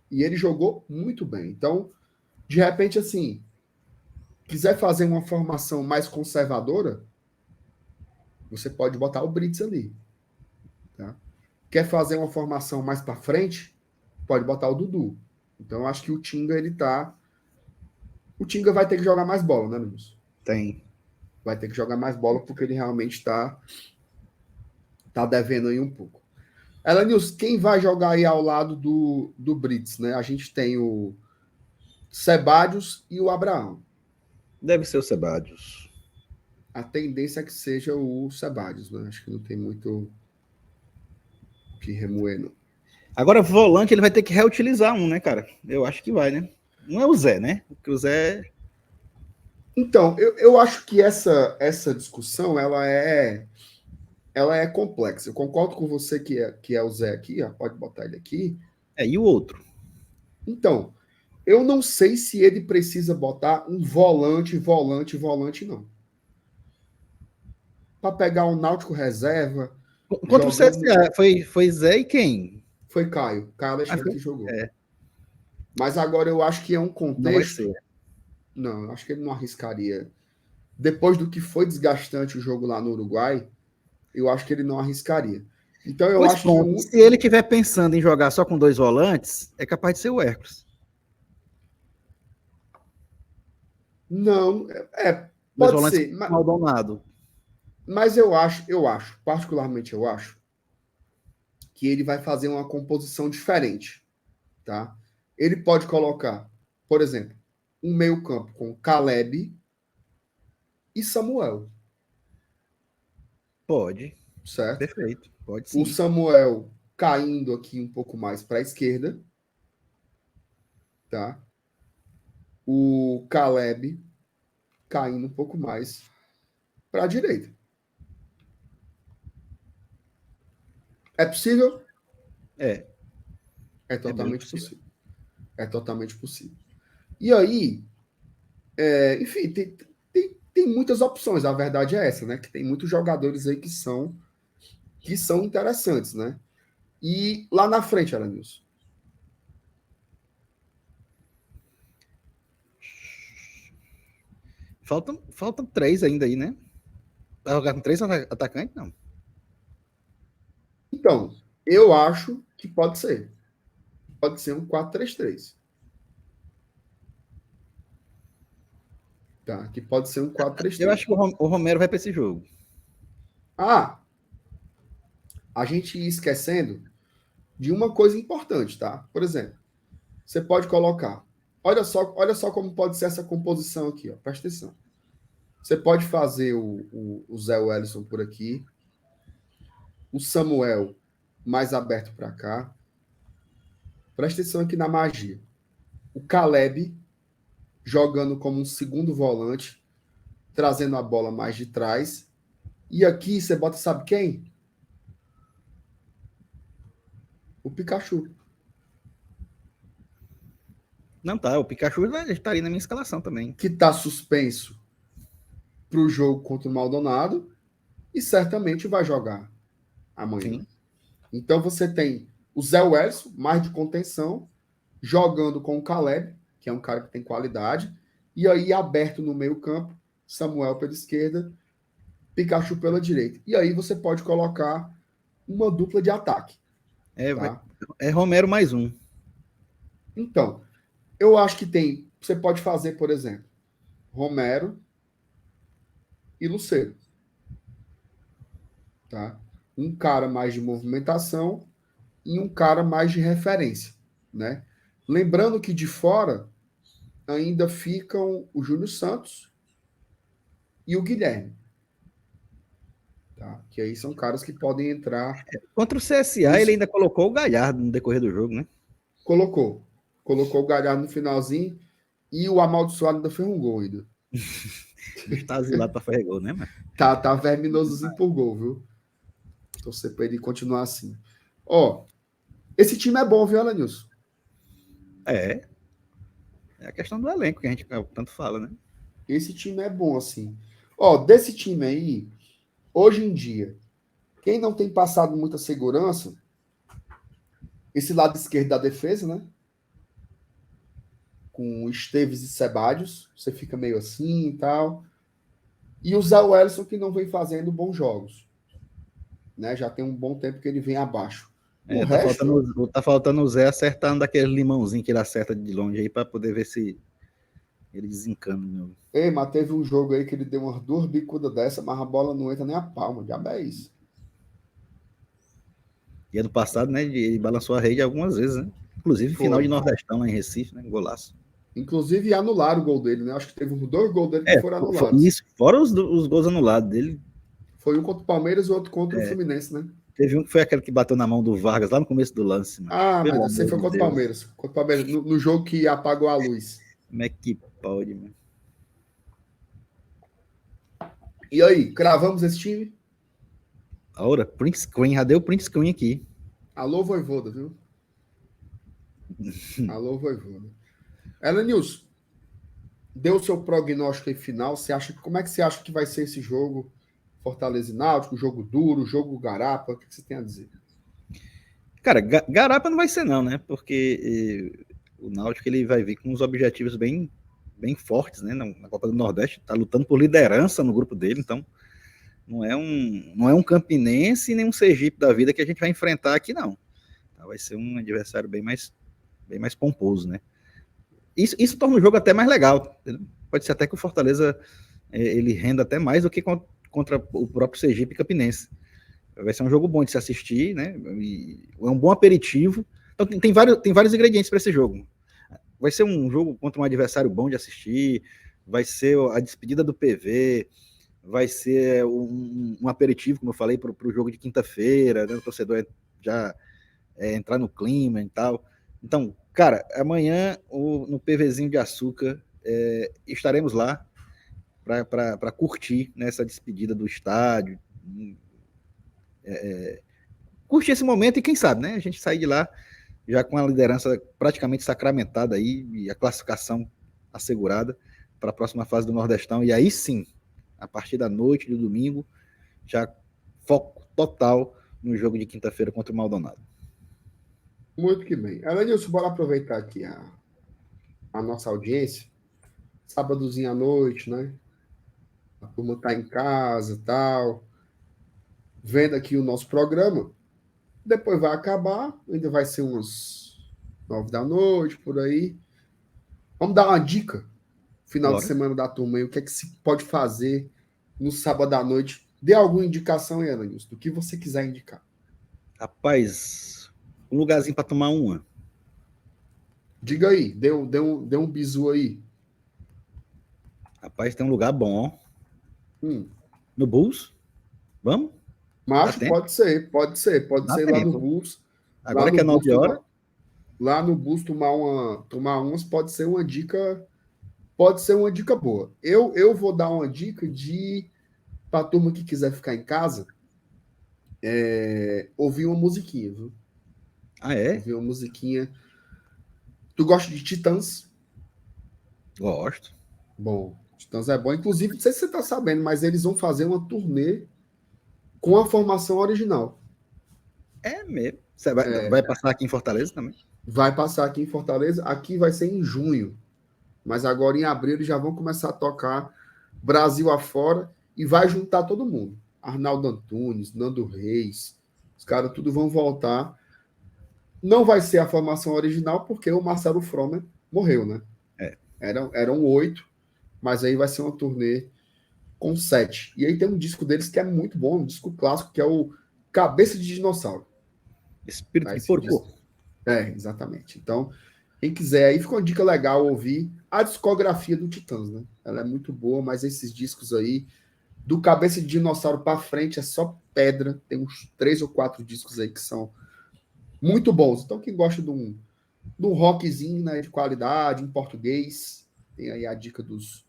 e ele jogou muito bem. Então, de repente, assim, quiser fazer uma formação mais conservadora, você pode botar o Brits ali. Tá? Quer fazer uma formação mais para frente, pode botar o Dudu. Então, eu acho que o Tinga, ele tá... O Tinga vai ter que jogar mais bola, né, Lúcio? Tem. Vai ter que jogar mais bola porque ele realmente está devendo aí um pouco. Elenilson, quem vai jogar aí ao lado do Brits, né? A gente tem o Sebadios e o Abraão. Deve ser o Sebadios. A tendência é que seja o Sebadios, né? Acho que não tem muito o que remoer, não. Agora, volante, ele vai ter que reutilizar um, né, cara? Eu acho que vai, né? Não é o Zé, né? Porque o Zé... Então, eu acho que essa discussão, ela é complexa. Eu concordo com você que é o Zé aqui, ó, pode botar ele aqui. E o outro? Então, eu não sei se ele precisa botar um volante, não. Para pegar um Náutico reserva. Contra o CSA, foi Zé e quem? Foi Caio Alexandre que jogou. É. Mas agora eu acho que é um contexto. Não vai ser. Não, eu acho que ele não arriscaria. Depois do que foi desgastante o jogo lá no Uruguai, eu acho que ele não arriscaria. Então eu acho que se ele estiver pensando em jogar só com dois volantes, é capaz de ser o Hércules. Não, pode ser. Maldonado. Mas particularmente eu acho, que ele vai fazer uma composição diferente, tá? Ele pode colocar, por exemplo, um meio-campo com Caleb e Samuel. Pode. Certo? Perfeito. Pode sim. O Samuel caindo aqui um pouco mais para a esquerda, tá? O Caleb caindo um pouco mais para a direita. É possível? É totalmente possível. É totalmente possível. E aí, enfim, tem muitas opções. A verdade é essa, né? Que tem muitos jogadores aí que são interessantes, né? E lá na frente, Aranilson. Faltam 3 ainda aí, né? Vai jogar com 3 atacantes? Não. Então, eu acho que pode ser. Pode ser um 4-3-3. Tá? Que pode ser um 4-3-3. Eu acho que o Romero vai para esse jogo. Ah, a gente ia esquecendo de uma coisa importante, tá? Por exemplo, você pode colocar. Olha só como pode ser essa composição aqui, ó. Presta atenção. Você pode fazer o Zé Wellison por aqui, o Samuel mais aberto para cá. Presta atenção aqui na magia. O Caleb jogando como um segundo volante, trazendo a bola mais de trás. E aqui você bota, sabe quem? O Pikachu. Não tá, o Pikachu estaria na minha escalação também. Que está suspenso para o jogo contra o Maldonado e certamente vai jogar amanhã. Sim. Então você tem o Zé Wellison, mais de contenção, jogando com o Caleb, que é um cara que tem qualidade, e aí aberto no meio campo, Samuel pela esquerda, Pikachu pela direita. E aí você pode colocar uma dupla de ataque. Tá? É Romero mais um. Então, eu acho que tem. Você pode fazer, por exemplo, Romero e Lucero. Tá? Um cara mais de movimentação e um cara mais de referência. Né? Lembrando que de fora ainda ficam o Júnior Santos e o Guilherme. Tá? Que aí são caras que podem entrar. Contra o CSA, ele ainda colocou o Galhardo no decorrer do jogo, né? Colocou o Galhardo no finalzinho e o amaldiçoado ainda fez um gol ainda. Está asilado para fazer gol, né, mano? Tá verminosozinho por gol, viu? Torcer para ele continuar assim. Ó, esse time é bom, viu, Alanilson? É a questão do elenco que a gente tanto fala, né? Esse time é bom, assim. Ó, desse time aí, hoje em dia, quem não tem passado muita segurança, esse lado esquerdo da defesa, né? Com Esteves e Sebadios, você fica meio assim e tal. E o Zé Wellison, que não vem fazendo bons jogos. Né? Já tem um bom tempo que ele vem abaixo. Tá faltando o Zé acertando daquele limãozinho que ele acerta de longe aí para poder ver se ele desencana. Meu. Ei, mas teve um jogo aí que ele deu umas 2 bicudas dessa, mas a bola não entra nem a palma. Diabo é isso. E ano passado, né, ele balançou a rede algumas vezes, né? Inclusive final de Nordestão lá em Recife, né? Golaço. Inclusive anularam o gol dele, né? Acho que teve uns 2 gols dele que foram anulados. Isso, fora os gols anulados dele. Foi um contra o Palmeiras e o outro contra o Fluminense, né? Teve um que foi aquele que bateu na mão do Vargas lá no começo do lance. Mano. Mas você foi contra o Palmeiras. Contra o Palmeiras, no jogo que apagou a luz. Como é que pode, mano? E aí, cravamos esse time? Ora, print screen, já deu print screen aqui. Alô, Voivoda, viu? Alô, Voivoda. Elenilson, deu o seu prognóstico aí final. Como é que você acha que vai ser esse jogo? Fortaleza e Náutico, jogo duro, jogo garapa, o que você tem a dizer? Cara, garapa não vai ser não, né? Porque o Náutico ele vai vir com uns objetivos bem fortes, né? Na Copa do Nordeste, tá lutando por liderança no grupo dele, então não é um Campinense nem um Sergipe da vida que a gente vai enfrentar aqui, não. Vai ser um adversário bem mais pomposo, né? Isso torna o jogo até mais legal. Pode ser até que o Fortaleza ele renda até mais do que contra o próprio Sergipe Campinense. Vai ser um jogo bom de se assistir, né? E é um bom aperitivo. Então tem vários ingredientes para esse jogo. Vai ser um jogo contra um adversário bom de assistir, vai ser a despedida do PV, vai ser um aperitivo, como eu falei, para o jogo de quinta-feira, né? O torcedor já entrar no clima e tal. Então, cara, amanhã no PVzinho de Açúcar estaremos lá para curtir nessa despedida do estádio, curtir esse momento e quem sabe, né? A gente sair de lá já com a liderança praticamente sacramentada aí e a classificação assegurada para a próxima fase do Nordestão. E aí sim, a partir da noite do domingo, já foco total no jogo de quinta-feira contra o Maldonado. Muito que bem. Elenilson, bora aproveitar aqui a nossa audiência. Sábadozinho à noite, né? A turma tá em casa e tal, vendo aqui o nosso programa. Depois vai acabar, ainda vai ser umas 9 da noite, por aí. Vamos dar uma dica, final de semana da turma aí, o que é que se pode fazer no sábado à noite Dê alguma indicação aí, Elenilson, do que você quiser indicar. Rapaz, um lugarzinho para tomar uma. Diga aí, dê um bizu aí. Rapaz, tem um lugar bom, ó. Hum. No Bulls. Vamos? Macho, Dá tempo? pode ser Dá lá no tempo. Bulls. Agora Lá que é no 9 Bulls, horas. lá no Bulls tomar umas pode ser uma dica, pode ser uma dica boa. Eu vou dar uma dica de para a turma que quiser ficar em casa, ouvir uma musiquinha, viu? Ah, é? Ouvir uma musiquinha. Tu gosta de Titãs? Gosto. Bom, Titãs é bom. Inclusive, não sei se você tá sabendo, mas eles vão fazer uma turnê com a formação original. É mesmo. Você vai passar aqui em Fortaleza também? Vai passar aqui em Fortaleza. Aqui vai ser em junho. Mas agora em abril eles já vão começar a tocar Brasil afora e vai juntar todo mundo. Arnaldo Antunes, Nando Reis, os caras tudo vão voltar. Não vai ser a formação original porque o Marcelo Fromer morreu, né? É. Eram 8, mas aí vai ser uma turnê com 7. E aí tem um disco deles que é muito bom, um disco clássico, que é o Cabeça de Dinossauro. Espírito de porco. Exatamente. Então, quem quiser aí, fica uma dica legal ouvir a discografia do Titãs, né? Ela é muito boa, mas esses discos aí, do Cabeça de Dinossauro para frente, é só pedra. Tem uns 3 ou 4 discos aí que são muito bons. Então, quem gosta de um rockzinho, né, de qualidade, em português, tem aí a dica dos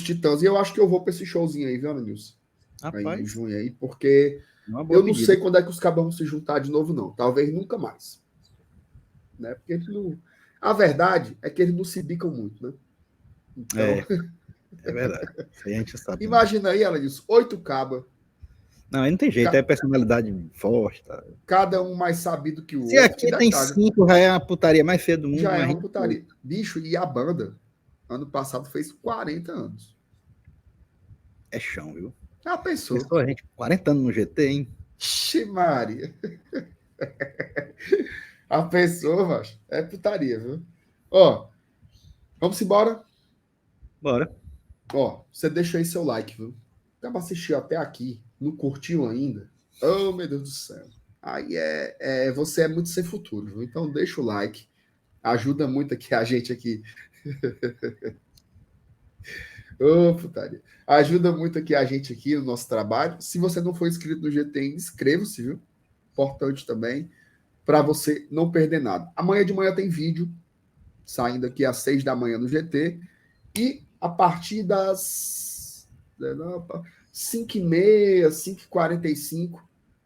Titãs. E eu acho que eu vou para esse showzinho aí, viu, Ana Nilson? Aí em junho aí, porque eu não sei quando é que os cabos vão se juntar de novo, não. Talvez nunca mais. Né? Porque eles não... A verdade é que eles não se bicam muito, né? Então... É verdade. Isso aí a gente sabe. Imagina aí, ela disse, 8 cabas. Não, aí não tem jeito, é personalidade forte. Tá? Cada um mais sabido que o outro. Se aqui tem 5, já é a putaria mais feia do mundo. Já é uma putaria. Bicho, e a banda, ano passado, fez 40 anos. É chão, viu? Ah, pensou. A gente 40 anos no GT, hein? Ximaria. A pessoa, macho, é putaria, viu? Ó, vamos embora? Bora. Ó, você deixa aí seu like, viu? Acaba assistiu até aqui, não curtiu ainda? Oh, meu Deus do céu. Aí você é muito sem futuro, viu? Então deixa o like. Ajuda muito aqui a gente aqui. Ô, putaria. Ajuda muito aqui a gente aqui no nosso trabalho. Se você não for inscrito no GT, inscreva-se, viu? Importante também, para você não perder nada. Amanhã de manhã tem vídeo, saindo aqui às 6 da manhã no GT. E a partir das 5h30, 5h45,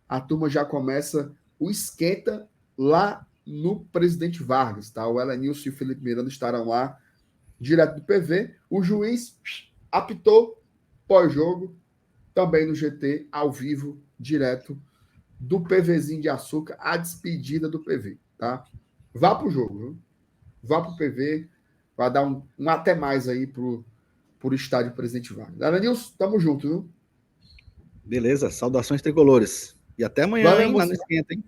a turma já começa o esquenta lá no Presidente Vargas, tá? O Elenilson e o Felipe Miranda estarão lá, direto do PV. O juiz apitou pós-jogo, também no GT, ao vivo, direto do PVzinho de açúcar, a despedida do PV, tá? Vá pro jogo, viu? Vá pro PV, vai dar um até mais aí pro estádio Presidente Vargas. Elenilson, tamo junto, viu? Beleza, saudações tricolores. E até amanhã, Valeu, hein? Lá no esquenta, hein?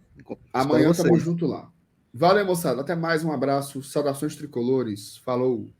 Amanhã tamo junto lá. Valeu, moçada. Até mais, um abraço. Saudações tricolores. Falou.